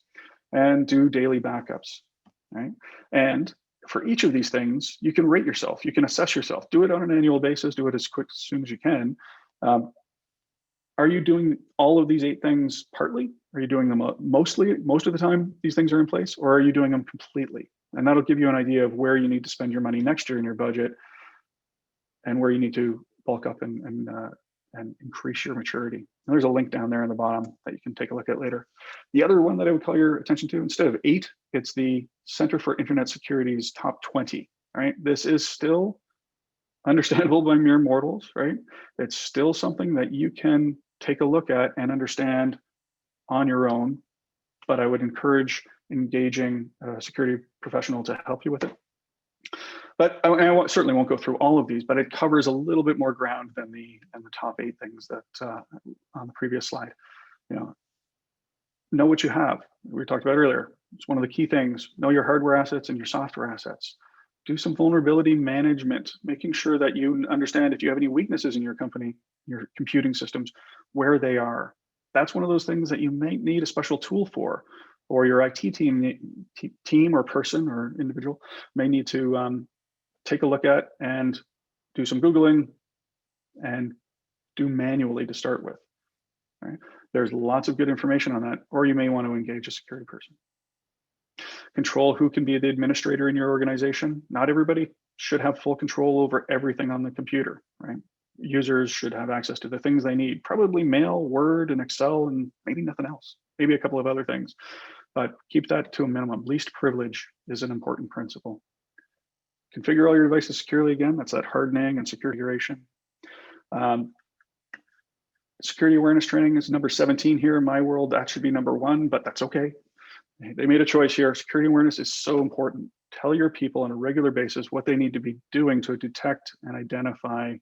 and do daily backups, right? And for each of these things, you can rate yourself, you can assess yourself, do it on an annual basis, do it as soon as you can. Are you doing all of these 8 things partly? Are you doing them most of the time these things are in place, or are you doing them completely? And that'll give you an idea of where you need to spend your money next year in your budget and where you need to bulk up and increase your maturity. And there's a link down there in the bottom that you can take a look at later. The other one that I would call your attention to, instead of 8, it's the Center for Internet Security's top 20, right? This is still understandable by mere mortals, right? It's still something that you can take a look at and understand on your own, but I would encourage engaging a security professional to help you with it. But I certainly won't go through all of these, but it covers a little bit more ground than the top 8 things that on the previous slide. Know what you have. We talked about earlier. It's one of the key things. Know your hardware assets and your software assets. Do some vulnerability management, making sure that you understand if you have any weaknesses in your company, your computing systems, where they are. That's one of those things that you might need a special tool for, or your IT team or person or individual may need to take a look at and do some Googling and do manually to start with. Right? There's lots of good information on that, or you may want to engage a security person. Control who can be the administrator in your organization. Not everybody should have full control over everything on the computer, right? Users should have access to the things they need, probably mail, Word, and Excel, and maybe nothing else, maybe a couple of other things, but keep that to a minimum. Least privilege is an important principle. Configure all your devices securely again. That's that hardening and security curation. Security awareness training is number 17 here in my world. That should be number 1, but that's okay. They made a choice here. Security awareness is so important. Tell your people on a regular basis what they need to be doing to detect and identify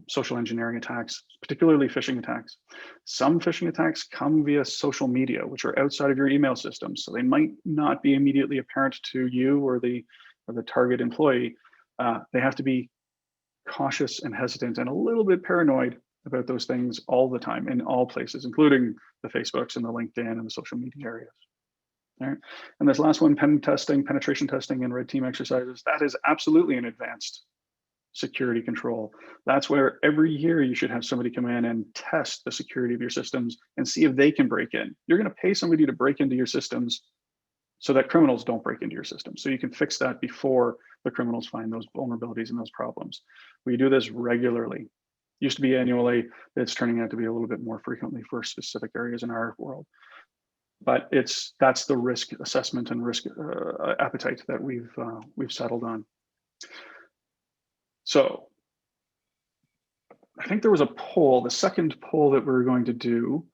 social engineering attacks, particularly phishing attacks. Some phishing attacks come via social media, which are outside of your email system. So they might not be immediately apparent to you or the target employee. They have to be cautious and hesitant and a little bit paranoid about those things all the time in all places, including the Facebooks and the LinkedIn and the social media areas. All right. And this last one, penetration testing and red team exercises, that is absolutely an advanced security control. That's where every year you should have somebody come in and test the security of your systems and see if they can break in. You're going to pay somebody to break into your systems so that criminals don't break into your system. So you can fix that before the criminals find those vulnerabilities and those problems. We do this regularly. Used to be annually. It's turning out to be a little bit more frequently for specific areas in our world. But that's the risk assessment and risk appetite that we've settled on. So I think there was a poll, the second poll that we're going to do.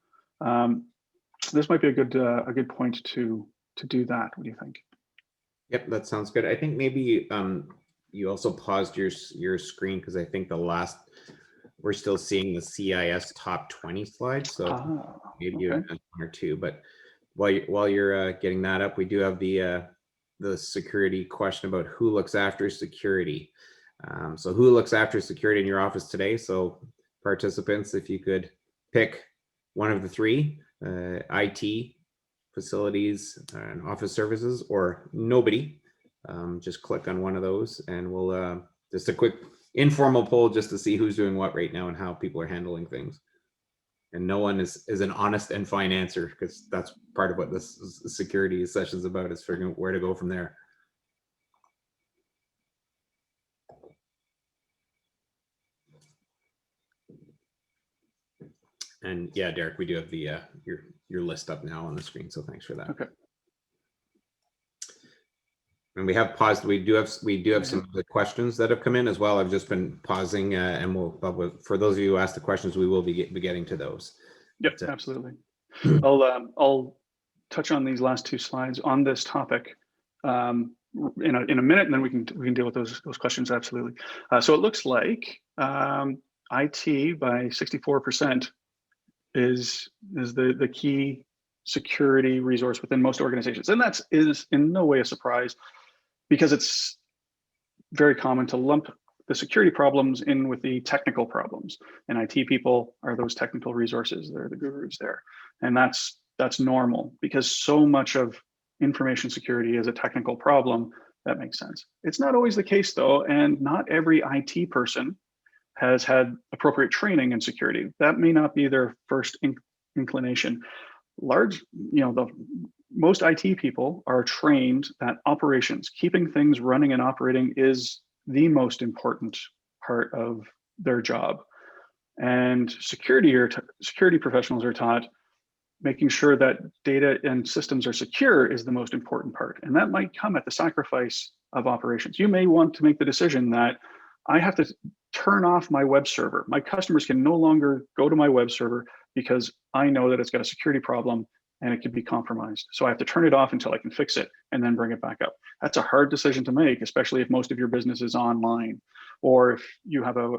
This might be a good point to do that. What do you think? Yep, that sounds good. I think maybe you also paused your screen because I think we're still seeing the CIS top 20 slide. So maybe you have 1 or 2. But while you're getting that up, we do have the security question about who looks after security. So who looks after security in your office today? So participants, if you could pick one of the 3, IT, facilities, and office services, or nobody, just click on one of those and we'll just a quick informal poll just to see who's doing what right now and how people are handling things. And no one is an honest and fine answer, because that's part of what this security session is about, is figuring out where to go from there. And yeah, Derek, we do have the your list up now on the screen, so thanks for that. Okay. And we have paused. We do have some of the questions that have come in as well. I've just been pausing, and for those of you who asked the questions, we will be getting to those. Yep, absolutely. I'll touch on these last 2 slides on this topic in a minute, and then we can deal with those questions. Absolutely. So it looks like IT by 64% is the key security resource within most organizations, and that is in no way a surprise, because it's very common to lump the security problems in with the technical problems, and IT people are those technical resources. They're the gurus there, and that's normal, because so much of information security is a technical problem, that makes sense. It's not always the case though, and not every IT person has had appropriate training in security. That may not be their first inclination. Most IT people are trained that operations, keeping things running and operating, is the most important part of their job. And security professionals are taught making sure that data and systems are secure is the most important part. And that might come at the sacrifice of operations. You may want to make the decision that I have to turn off my web server. My customers can no longer go to my web server because I know that it's got a security problem and it could be compromised. So I have to turn it off until I can fix it and then bring it back up. That's a hard decision to make, especially if most of your business is online, or if you have a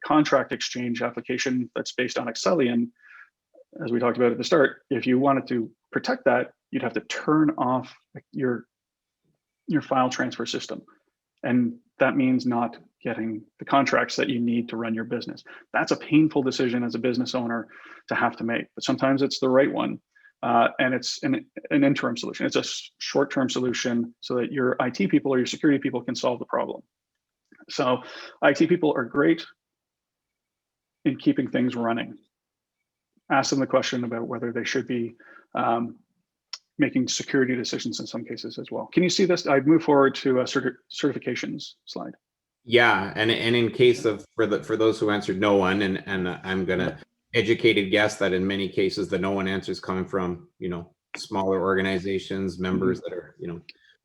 contract exchange application that's based on Excelian. As we talked about at the start, if you wanted to protect that, you'd have to turn off your file transfer system. And that means not getting the contracts that you need to run your business. That's a painful decision as a business owner to have to make, but sometimes it's the right one. And it's an interim solution. It's a short-term solution so that your IT people or your security people can solve the problem. So IT people are great in keeping things running. Ask them the question about whether they should be making security decisions in some cases as well. Can you see this? I'd move forward to a certifications slide. Yeah, and in case of for those who answered no one, and I'm gonna educated guess that in many cases the no one answers coming from smaller organizations, members that are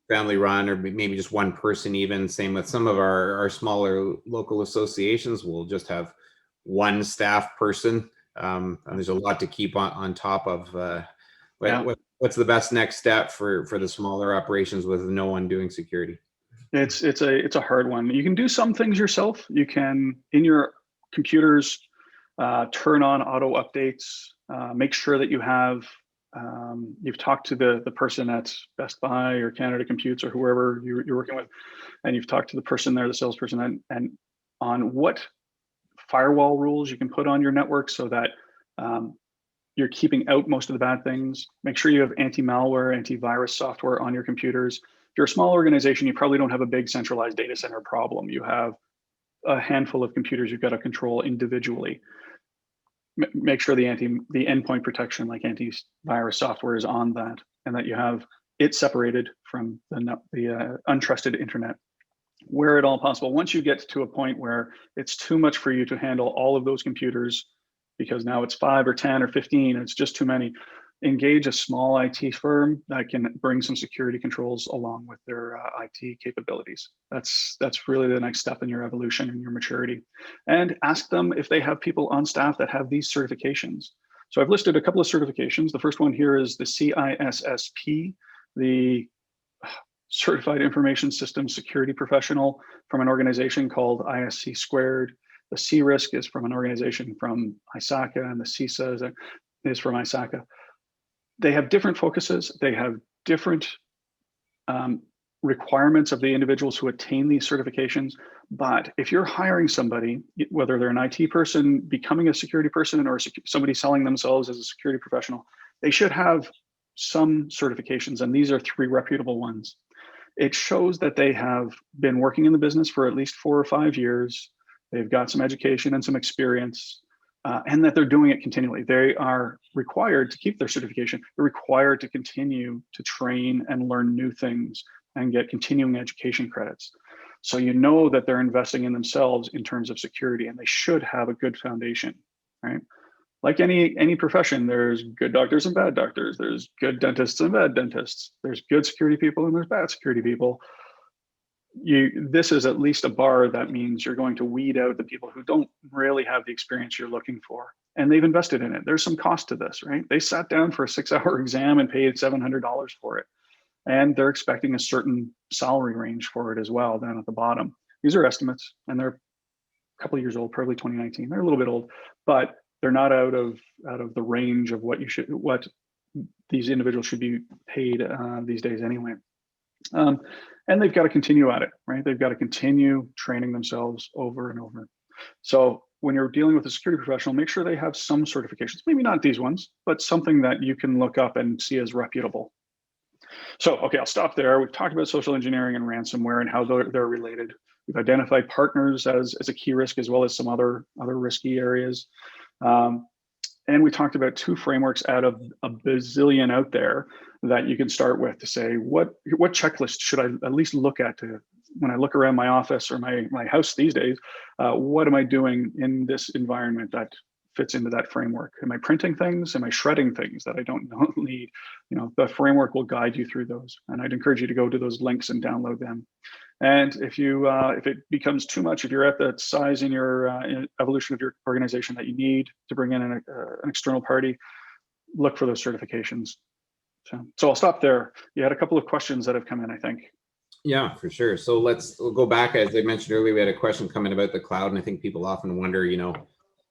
family run, or maybe just one person. Even same with some of our smaller local associations, we'll just have one staff person. And there's a lot to keep on top of. What's the best next step for the smaller operations with no one doing security? It's a hard one. You can do some things yourself. You can, in your computers, turn on auto updates. Make sure that you've talked to the person at Best Buy or Canada Computes or whoever you're working with, and you've talked to the person there, the salesperson, and on what firewall rules you can put on your network so that you're keeping out most of the bad things. Make sure you have anti-malware, antivirus software on your computers. If you're a small organization, you probably don't have a big centralized data center problem. You have a handful of computers you've got to control individually. Make sure the endpoint protection like antivirus software is on that, and that you have it separated from the untrusted internet where at all possible. Once you get to a point where it's too much for you to handle all of those computers, because now it's 5 or 10 or 15, it's just too many, engage a small IT firm that can bring some security controls along with their IT capabilities. That's really the next step in your evolution and your maturity. And ask them if they have people on staff that have these certifications. So I've listed a couple of certifications. The first one here is the CISSP, the Certified Information Systems Security Professional from an organization called ISC Squared. The CRISC is from an organization from ISACA, and the CISA is from ISACA. They have different focuses. They have different requirements of the individuals who attain these certifications. But if you're hiring somebody, whether they're an IT person becoming a security person or somebody selling themselves as a security professional, they should have some certifications, and these are 3 reputable ones. It shows that they have been working in the business for at least 4 or 5 years. They've got some education and some experience, and that they're doing it continually. They are required to keep their certification. They're required to continue to train and learn new things and get continuing education credits. So you know that they're investing in themselves in terms of security, and they should have a good foundation, right? Like any profession, there's good doctors and bad doctors. There's good dentists and bad dentists. There's good security people and there's bad security people. This is at least a bar that means you're going to weed out the people who don't really have the experience you're looking for, and they've invested in it. There's some cost to this, right? They sat down for a 6-hour exam and paid $700 for it, and they're expecting a certain salary range for it as well down at the bottom. These are estimates, and they're a couple of years old, probably 2019. They're a little bit old, but they're not out of the range of what these individuals should be paid these days anyway. And they've got to continue at it, right? They've got to continue training themselves over and over. So when you're dealing with a security professional, make sure they have some certifications, maybe not these ones, but something that you can look up and see as reputable. So, okay, I'll stop there. We've talked about social engineering and ransomware and how they're related. We've identified partners as a key risk, as well as some other risky areas. Um, and we talked about 2 frameworks out of a bazillion out there that you can start with to say, what checklist should I at least look at to, when I look around my office or my house these days, what am I doing in this environment that fits into that framework? Am I printing things? Am I shredding things that I don't need? The framework will guide you through those. And I'd encourage you to go to those links and download them. And if it becomes too much, if you're at that size in your evolution of your organization that you need to bring in an external party, look for those certifications. So I'll stop there. You had a couple of questions that have come in, I think. Yeah, for sure. So we'll go back. As I mentioned earlier, we had a question coming about the cloud, and I think people often wonder,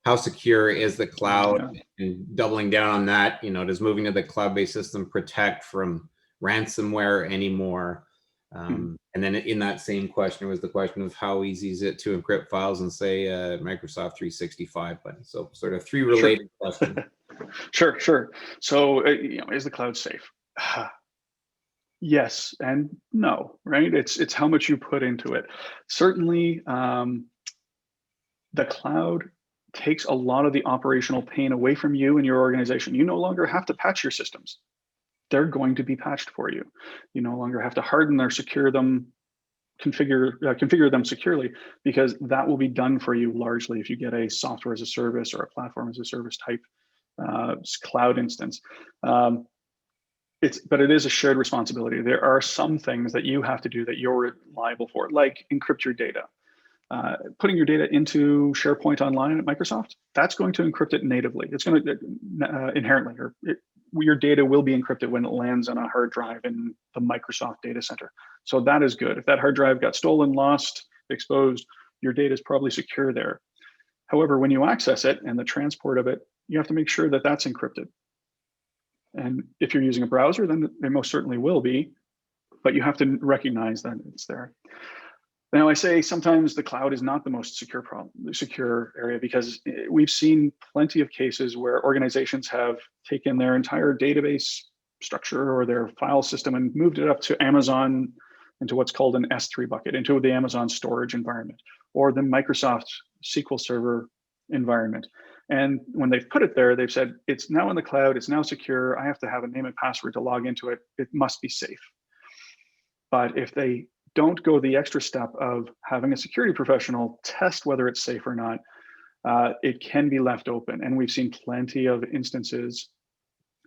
how secure is the cloud? Yeah. And doubling down on that, does moving to the cloud-based system protect from ransomware anymore? And then in that same question was the question of how easy is it to encrypt files and say Microsoft 365 button. So sort of 3 related questions. Sure. So, is the cloud safe? Yes and no, right? It's how much you put into it. Certainly, the cloud takes a lot of the operational pain away from you and your organization. You no longer have to patch your systems. They're going to be patched for you. You no longer have to harden or secure them, configure them securely, because that will be done for you largely if you get a software as a service or a platform as a service type cloud instance. But it is a shared responsibility. There are some things that you have to do that you're liable for, like encrypt your data. Putting your data into SharePoint Online at Microsoft, that's going to encrypt it natively. It's going to inherently, your data will be encrypted when it lands on a hard drive in the Microsoft data center. So that is good. If that hard drive got stolen, lost, exposed, your data is probably secure there. However, when you access it and the transport of it, you have to make sure that that's encrypted. And if you're using a browser, then it most certainly will be, but you have to recognize that it's there. Now, I say sometimes the cloud is not the most secure area, because we've seen plenty of cases where organizations have taken their entire database structure or their file system and moved it up to Amazon, into what's called an S3 bucket, into the Amazon storage environment, or the Microsoft SQL Server environment. And when they've put it there, they've said, it's now in the cloud, it's now secure, I have to have a name and password to log into it, it must be safe. But if they don't go the extra step of having a security professional test whether it's safe or not, it can be left open. And we've seen plenty of instances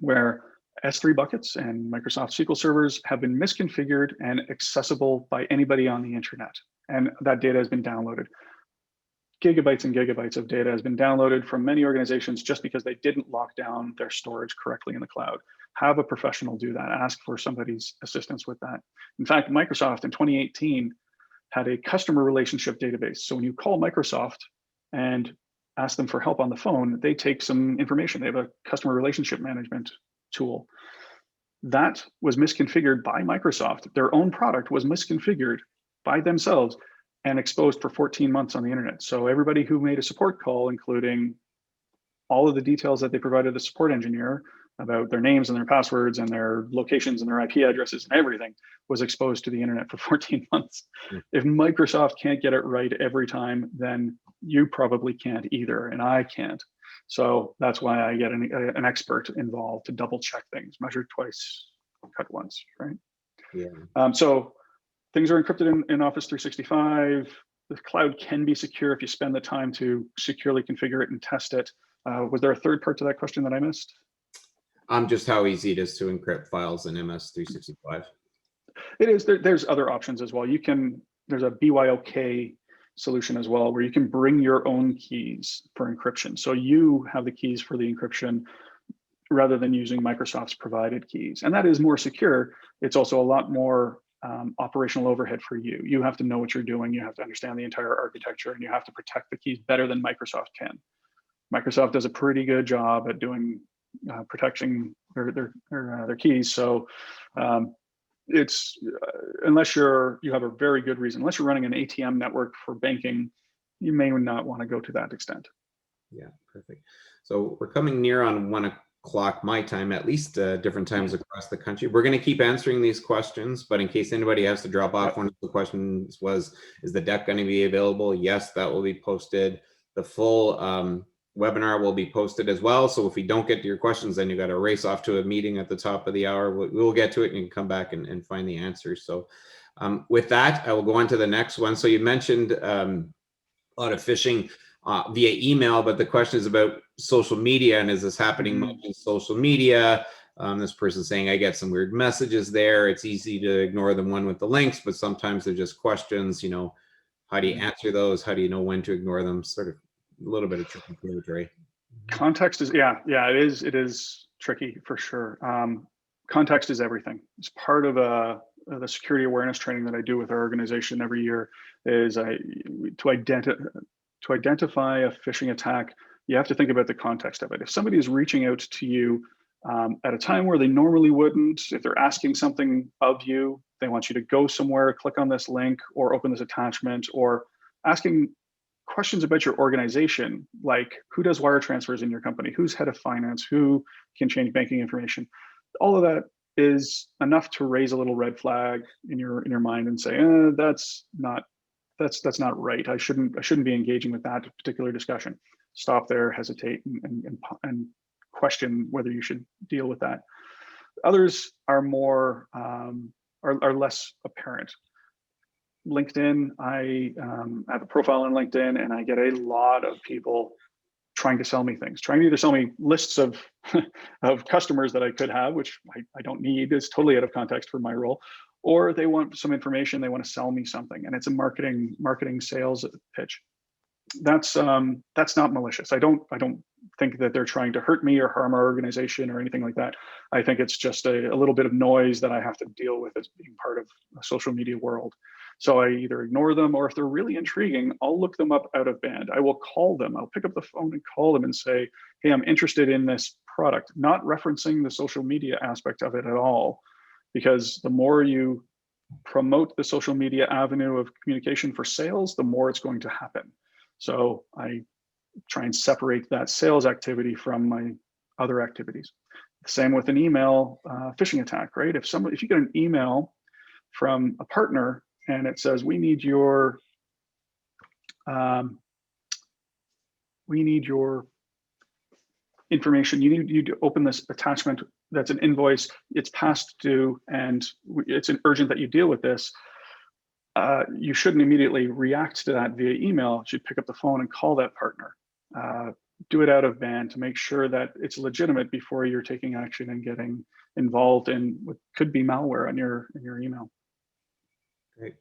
where S3 buckets and Microsoft SQL servers have been misconfigured and accessible by anybody on the internet. And that data has been downloaded. Gigabytes and gigabytes of data has been downloaded from many organizations just because they didn't lock down their storage correctly in the cloud. Have a professional do that. Ask for somebody's assistance with that. In fact, Microsoft in 2018 had a customer relationship database. So when you call Microsoft and ask them for help on the phone, they take some information. They have a customer relationship management tool. That was misconfigured by Microsoft. Their own product was misconfigured by themselves and exposed for 14 months on the internet. So everybody who made a support call, including all of the details that they provided the support engineer about their names and their passwords and their locations and their IP addresses and everything, was exposed to the internet for 14 months. If Microsoft can't get it right every time, then you probably can't either, and I can't. So that's why I get an expert involved to double check things, measure twice, cut once, right? Yeah. So things are encrypted in Office 365. The cloud can be secure if you spend the time to securely configure it and test it. Was there a third part to that question that I missed? Just how easy it is to encrypt files in MS 365. It is. There's other options as well. There's a BYOK solution as well, where you can bring your own keys for encryption. So you have the keys for the encryption rather than using Microsoft's provided keys. And that is more secure. It's also a lot more operational overhead for you. You have to know what you're doing. You have to understand the entire architecture, and you have to protect the keys better than Microsoft can. Microsoft does a pretty good job at doing protecting their keys. So it's unless you have a very good reason, unless you're running an ATM network for banking, you may not want to go to that extent. Yeah, perfect. So we're coming near on 1 o'clock my time, at least different times across the country. We're going to keep answering these questions, but in case anybody has to drop off, one of the questions was, is the deck going to be available? Yes, that will be posted. The full webinar will be posted as well. So if we don't get to your questions, then you got to race off to a meeting at the top of the hour. We'll get to it and you can come back and find the answers. So with that, I will go on to the next one. So you mentioned a lot of phishing via email, but the question is about social media, and is this happening much in social media? This person saying, I get some weird messages there. It's easy to ignore the one with the links, but sometimes they're just questions, you know, how do you answer those? How do you know when to ignore them? Sort of a little bit of tricky territory. Context is, yeah, it is tricky for sure. Context is everything. It's part of the security awareness training that I do with our organization every year is to identify a phishing attack, you have to think about the context of it. If somebody is reaching out to you at a time where they normally wouldn't, if they're asking something of you, they want you to go somewhere, click on this link or open this attachment, or asking questions about your organization, like who does wire transfers in your company, who's head of finance, who can change banking information. All of that is enough to raise a little red flag in your mind and say, that's not right. I shouldn't be engaging with that particular discussion. Stop there, hesitate, and question whether you should deal with that. Others are more are less apparent. LinkedIn, I have a profile on LinkedIn, and I get a lot of people trying to sell me things, trying to either sell me lists of of customers that I could have, which I don't need, is totally out of context for my role, or they want some information, they want to sell me something, and it's a marketing sales pitch. That's not malicious. I don't think that they're trying to hurt me or harm our organization or anything like that. I think it's just a little bit of noise that I have to deal with as being part of a social media world. So I either ignore them, or if they're really intriguing, I'll look them up out of band. I will call them. I'll pick up the phone and call them and say, hey, I'm interested in this product, not referencing the social media aspect of it at all. Because the more you promote the social media avenue of communication for sales, the more it's going to happen. So I try and separate that sales activity from my other activities. Same with an email phishing attack, right? If you get an email from a partner and it says, we need your information, you need to open this attachment that's an invoice, it's past due, and it's urgent that you deal with this. You shouldn't immediately react to that via email. You should pick up the phone and call that partner. Do it out of band to make sure that it's legitimate before you're taking action and getting involved in what could be malware on your email. Great.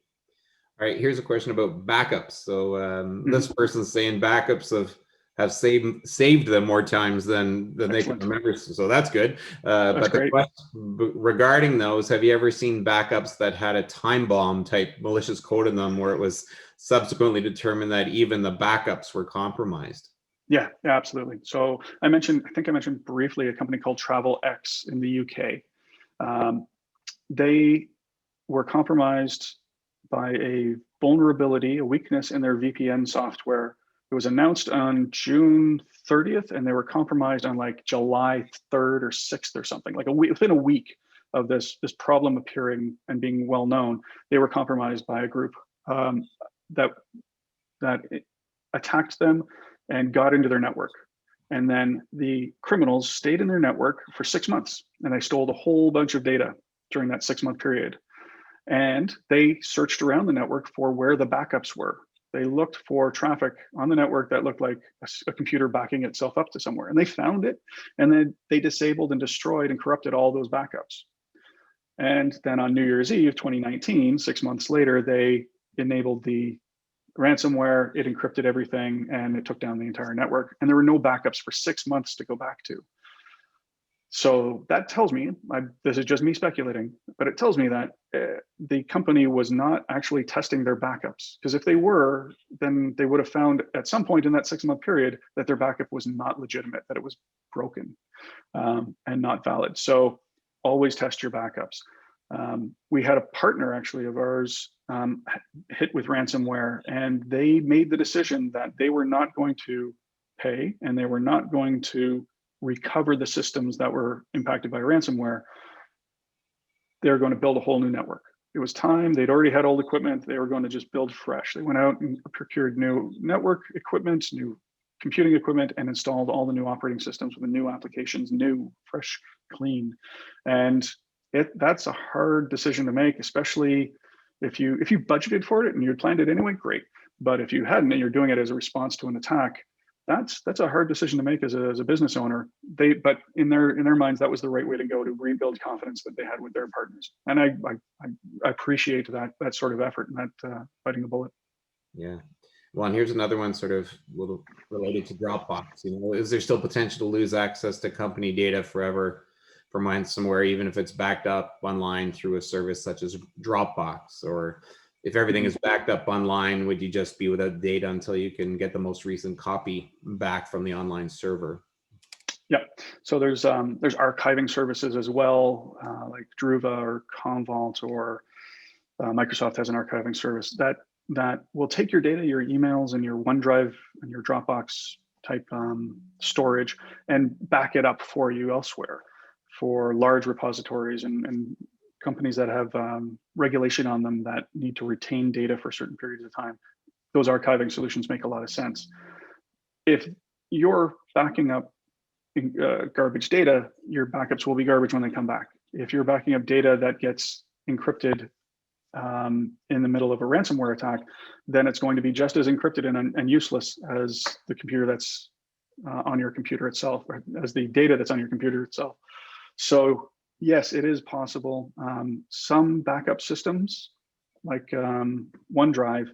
All right, here's a question about backups. So this person's saying backups have saved them more times than they can remember. So that's good. But the question regarding those, have you ever seen backups that had a time bomb type malicious code in them where it was subsequently determined that even the backups were compromised? Yeah, absolutely. So I think I mentioned briefly a company called TravelX in the UK. They were compromised by a vulnerability, a weakness in their VPN software. It was announced on June 30th, and they were compromised on like July 3rd or 6th or something. Like within a week of this problem appearing and being well known, they were compromised by a group that attacked them and got into their network. And then the criminals stayed in their network for 6 months, and they stole a whole bunch of data during that 6-month period. And they searched around the network for where the backups were. They looked for traffic on the network that looked like a computer backing itself up to somewhere, and they found it. And then they disabled and destroyed and corrupted all those backups. And then on New Year's Eve 2019, 6 months later, they enabled the ransomware, it encrypted everything, and it took down the entire network. And there were no backups for 6 months to go back to. So that tells me, this is just me speculating, but it tells me that the company was not actually testing their backups. Because if they were, then they would have found at some point in that 6-month period that their backup was not legitimate, that it was broken and not valid. So always test your backups. We had a partner actually of ours hit with ransomware, and they made the decision that they were not going to pay, and they were not going to recover the systems that were impacted by ransomware, they're going to build a whole new network. It was time. They'd already had old equipment. They were going to just build fresh. They went out and procured new network equipment, new computing equipment, and installed all the new operating systems with the new applications, new, fresh, clean. And that's a hard decision to make, especially if you budgeted for it and you planned it anyway, great. But if you hadn't and you're doing it as a response to an attack, that's a hard decision to make as a business owner. But in their minds, that was the right way to go to rebuild confidence that they had with their partners. And I appreciate that sort of effort and that biting the bullet. Yeah. Well, and here's another one sort of little related to Dropbox. Is there still potential to lose access to company data forever from ransomware, even if it's backed up online through a service such as Dropbox? Or if everything is backed up online, would you just be without data until you can get the most recent copy back from the online server? Yeah, so there's archiving services as well, like Druva or Commvault, or Microsoft has an archiving service that will take your data, your emails, and your OneDrive and your Dropbox type storage and back it up for you elsewhere for large repositories and companies that have regulation on them that need to retain data for certain periods of time. Those archiving solutions make a lot of sense. If you're backing up garbage data, your backups will be garbage when they come back. If you're backing up data that gets encrypted in the middle of a ransomware attack, then it's going to be just as encrypted and useless as the computer that's on your computer itself, or as the data that's on your computer itself. So yes, it is possible. Some backup systems, like OneDrive,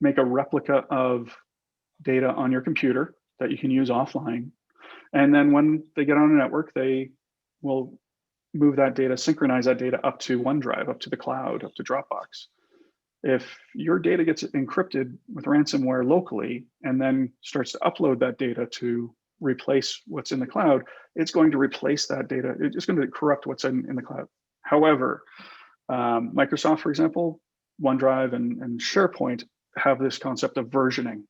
make a replica of data on your computer that you can use offline. And then when they get on a network, they will move that data, synchronize that data up to OneDrive, up to the cloud, up to Dropbox. If your data gets encrypted with ransomware locally and then starts to upload that data to replace what's in the cloud, it's going to replace that data. It's going to corrupt what's in the cloud. However, Microsoft, for example, OneDrive and SharePoint have this concept of versioning,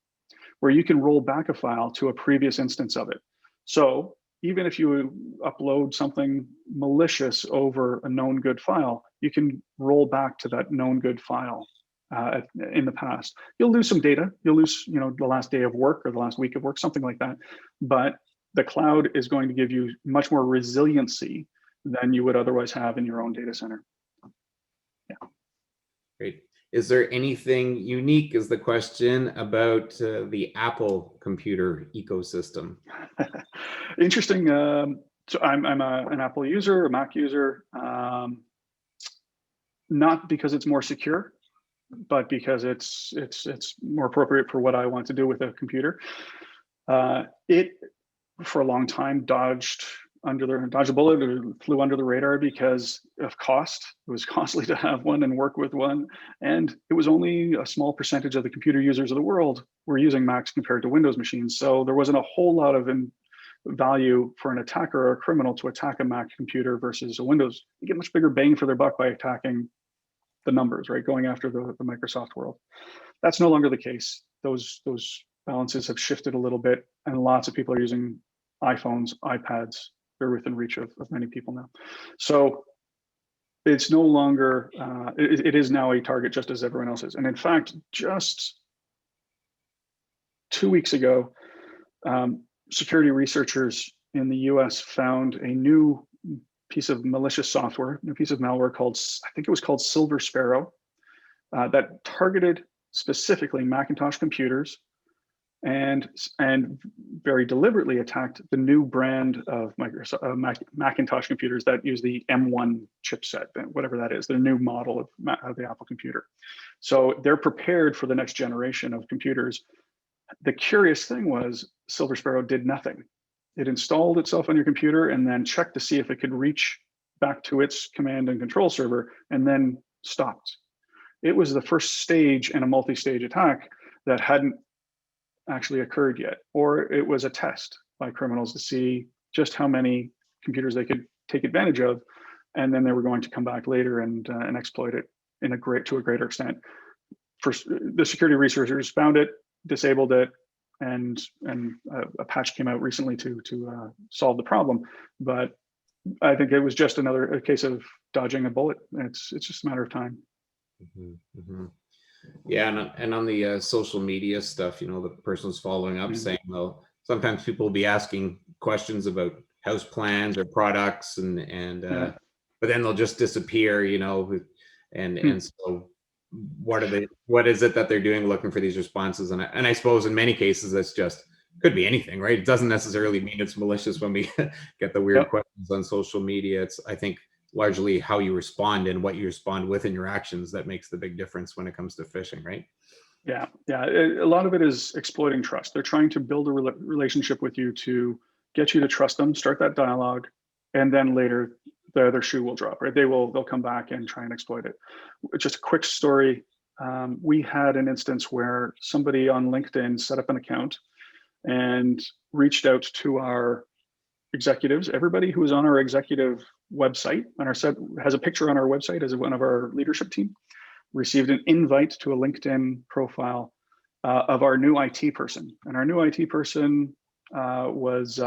where you can roll back a file to a previous instance of it. So even if you upload something malicious over a known good file, you can roll back to that known good file in the past. You'll lose some data. You'll lose, the last day of work or the last week of work, something like that. But the cloud is going to give you much more resiliency than you would otherwise have in your own data center. Yeah. Great. Is there anything unique, is the question, about the Apple computer ecosystem? Interesting. So I'm an Apple user, a Mac user, not because it's more secure, but because it's more appropriate for what I want to do with a computer. It, for a long time, dodged a bullet, or flew under the radar because of cost. It was costly to have one and work with one, and it was only a small percentage of the computer users of the world were using Macs compared to Windows machines. So there wasn't a whole lot of value for an attacker or a criminal to attack a Mac computer versus a Windows. You get much bigger bang for their buck by attacking the numbers, right? Going after the Microsoft world. That's no longer the case. Those balances have shifted a little bit, and lots of people are using iPhones, iPads. They're within reach of many people now. So it's no longer, it is now a target just as everyone else is. And in fact, just 2 weeks ago, security researchers in the US found a new piece of malicious software, a piece of malware called, I think it was called Silver Sparrow, that targeted specifically Macintosh computers and very deliberately attacked the new brand of Microsoft Macintosh computers that use the M1 chipset, whatever that is, the new model of the Apple computer. So they're prepared for the next generation of computers. The curious thing was Silver Sparrow did nothing. It installed itself on your computer and then checked to see if it could reach back to its command and control server, and then stopped. It was the first stage in a multi-stage attack that hadn't actually occurred yet, or it was a test by criminals to see just how many computers they could take advantage of, and then they were going to come back later and exploit it to a greater extent. The security researchers found it, disabled it, and a patch came out recently to solve the problem. But I think it was just a case of dodging a bullet. It's just a matter of time. Yeah, and on the social media stuff, the person's following up saying, well, sometimes people will be asking questions about house plans or products, but then they'll just disappear, and so what is it that they're doing looking for these responses? And I suppose in many cases that's just could be anything, right? It doesn't necessarily mean it's malicious when we get the weird questions on social media. It's, I think, largely how you respond and what you respond with in your actions that makes the big difference when it comes to phishing, right? Yeah. A lot of it is exploiting trust. They're trying to build a relationship with you to get you to trust them, start that dialogue, and then later the other shoe will drop, right? They'll come back and try and exploit it. Just a quick story. We had an instance where somebody on LinkedIn set up an account and reached out to our executives. Everybody who was on our executive website on our set has a picture on our website as one of our leadership team, received an invite to a LinkedIn profile of our new IT person. And our new IT person was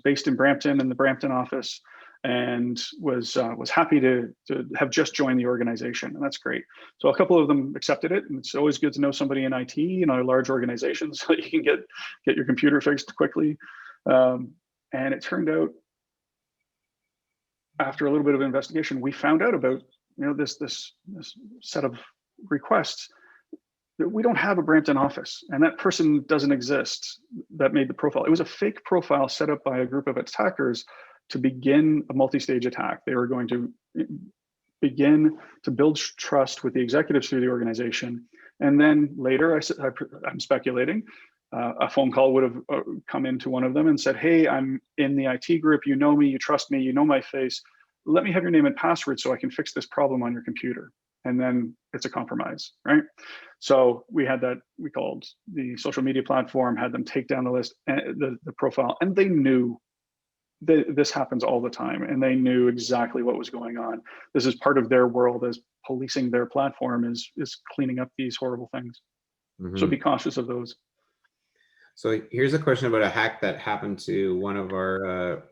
based in Brampton, in the Brampton office, and was happy to have just joined the organization, and that's great. So a couple of them accepted it, and it's always good to know somebody in IT, large organizations, so you can get your computer fixed quickly. And it turned out, after a little bit of investigation, we found out about this set of requests that we don't have a Brampton office, and that person doesn't exist that made the profile. It was a fake profile set up by a group of attackers to begin a multi-stage attack. They were going to begin to build trust with the executives through the organization. And then later, I'm speculating, a phone call would have come into one of them and said, hey, I'm in the IT group. You know me, you trust me, you know my face. Let me have your name and password so I can fix this problem on your computer. And then it's a compromise, right? So we called the social media platform, had them take down the list, the profile, and they knew this happens all the time, and they knew exactly what was going on. This is part of their world, as policing their platform is cleaning up these horrible things. So be cautious of those. So here's a question about a hack that happened to one of our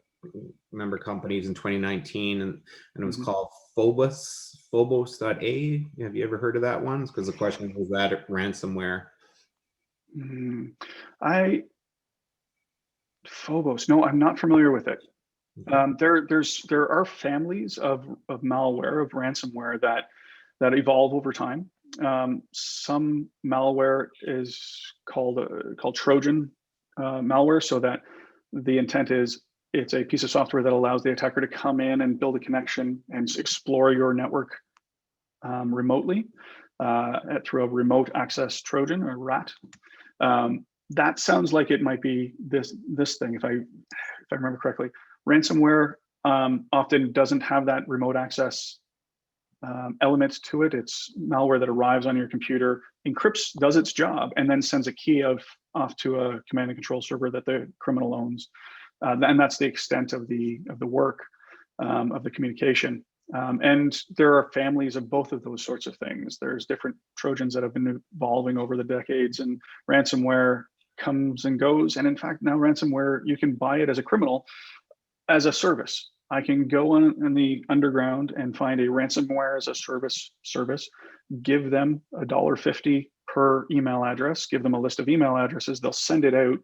member companies in 2019, and it was called Phobos.a. Have you ever heard of that one? Because the question was that ransomware. Phobos. No, I'm not familiar with it. There are families of malware, of ransomware that evolve over time. Some malware is called Trojan malware, so that the intent is it's a piece of software that allows the attacker to come in and build a connection and explore your network remotely through a remote access Trojan or RAT. That sounds like it might be this thing, if I remember correctly. Ransomware often doesn't have that remote access element to it. It's malware that arrives on your computer, encrypts, does its job, and then sends a key off to a command and control server that the criminal owns. And that's the extent of the work of the communication. And there are families of both of those sorts of things. There's different Trojans that have been evolving over the decades, and ransomware comes and goes. And in fact, now ransomware, you can buy it as a criminal as a service. I can go on in the underground and find a ransomware as a service, give them $1.50 per email address, give them a list of email addresses, they'll send it out.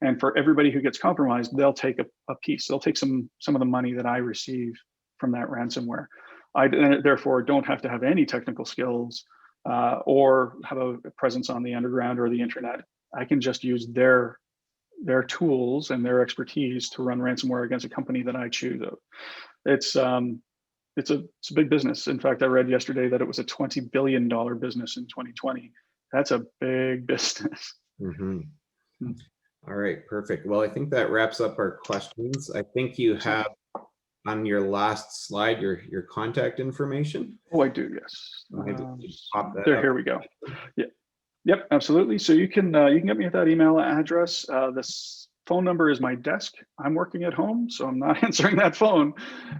And for everybody who gets compromised, they'll take a piece. They'll take some of the money that I receive from that ransomware. I therefore don't have to have any technical skills or have a presence on the underground or the internet. I can just use their tools and their expertise to run ransomware against a company that I choose. It's a big business. In fact, I read yesterday that it was a $20 billion business in 2020. That's a big business. All right, perfect. Well, I think that wraps up our questions. I think you have on your last slide your contact information. Oh, I do, yes. Pop that there, up. Here we go. Yeah. Yep, absolutely. So you can get me at that email address. This phone number is my desk. I'm working at home, so I'm not answering that phone.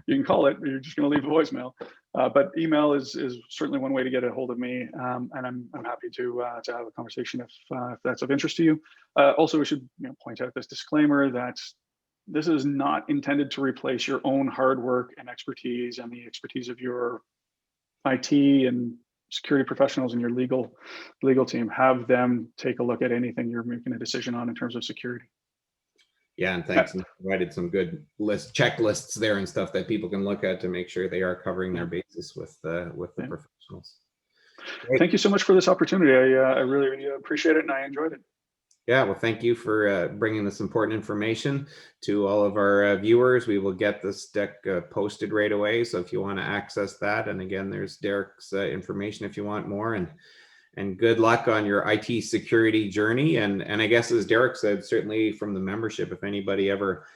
You can call it, but you're just going to leave a voicemail. But email is certainly one way to get a hold of me, and I'm happy to have a conversation if that's of interest to you. Also, we should point out this disclaimer that this is not intended to replace your own hard work and expertise and the expertise of your IT and security professionals and your legal team. Have them take a look at anything you're making a decision on in terms of security. Yeah, and thanks. And provided some good checklists there and stuff that people can look at to make sure they are covering their basis with the professionals. Great. Thank you so much for this opportunity. I really appreciate it, and I enjoyed it. Yeah, well, thank you for bringing this important information to all of our viewers. We will get this deck posted right away. So if you want to access that, and again, there's Derek's information if you want more, and good luck on your IT security journey. And I guess, as Derek said, certainly from the membership, if anybody ever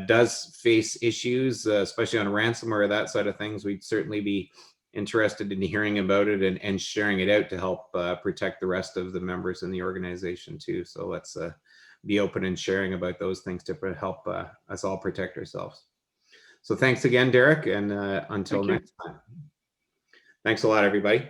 does face issues, especially on ransomware or that side of things, we'd certainly be interested in hearing about it and sharing it out to help protect the rest of the members in the organization too. So let's be open and sharing about those things to help us all protect ourselves. So thanks again, Derek, and until next time. Thanks a lot, everybody.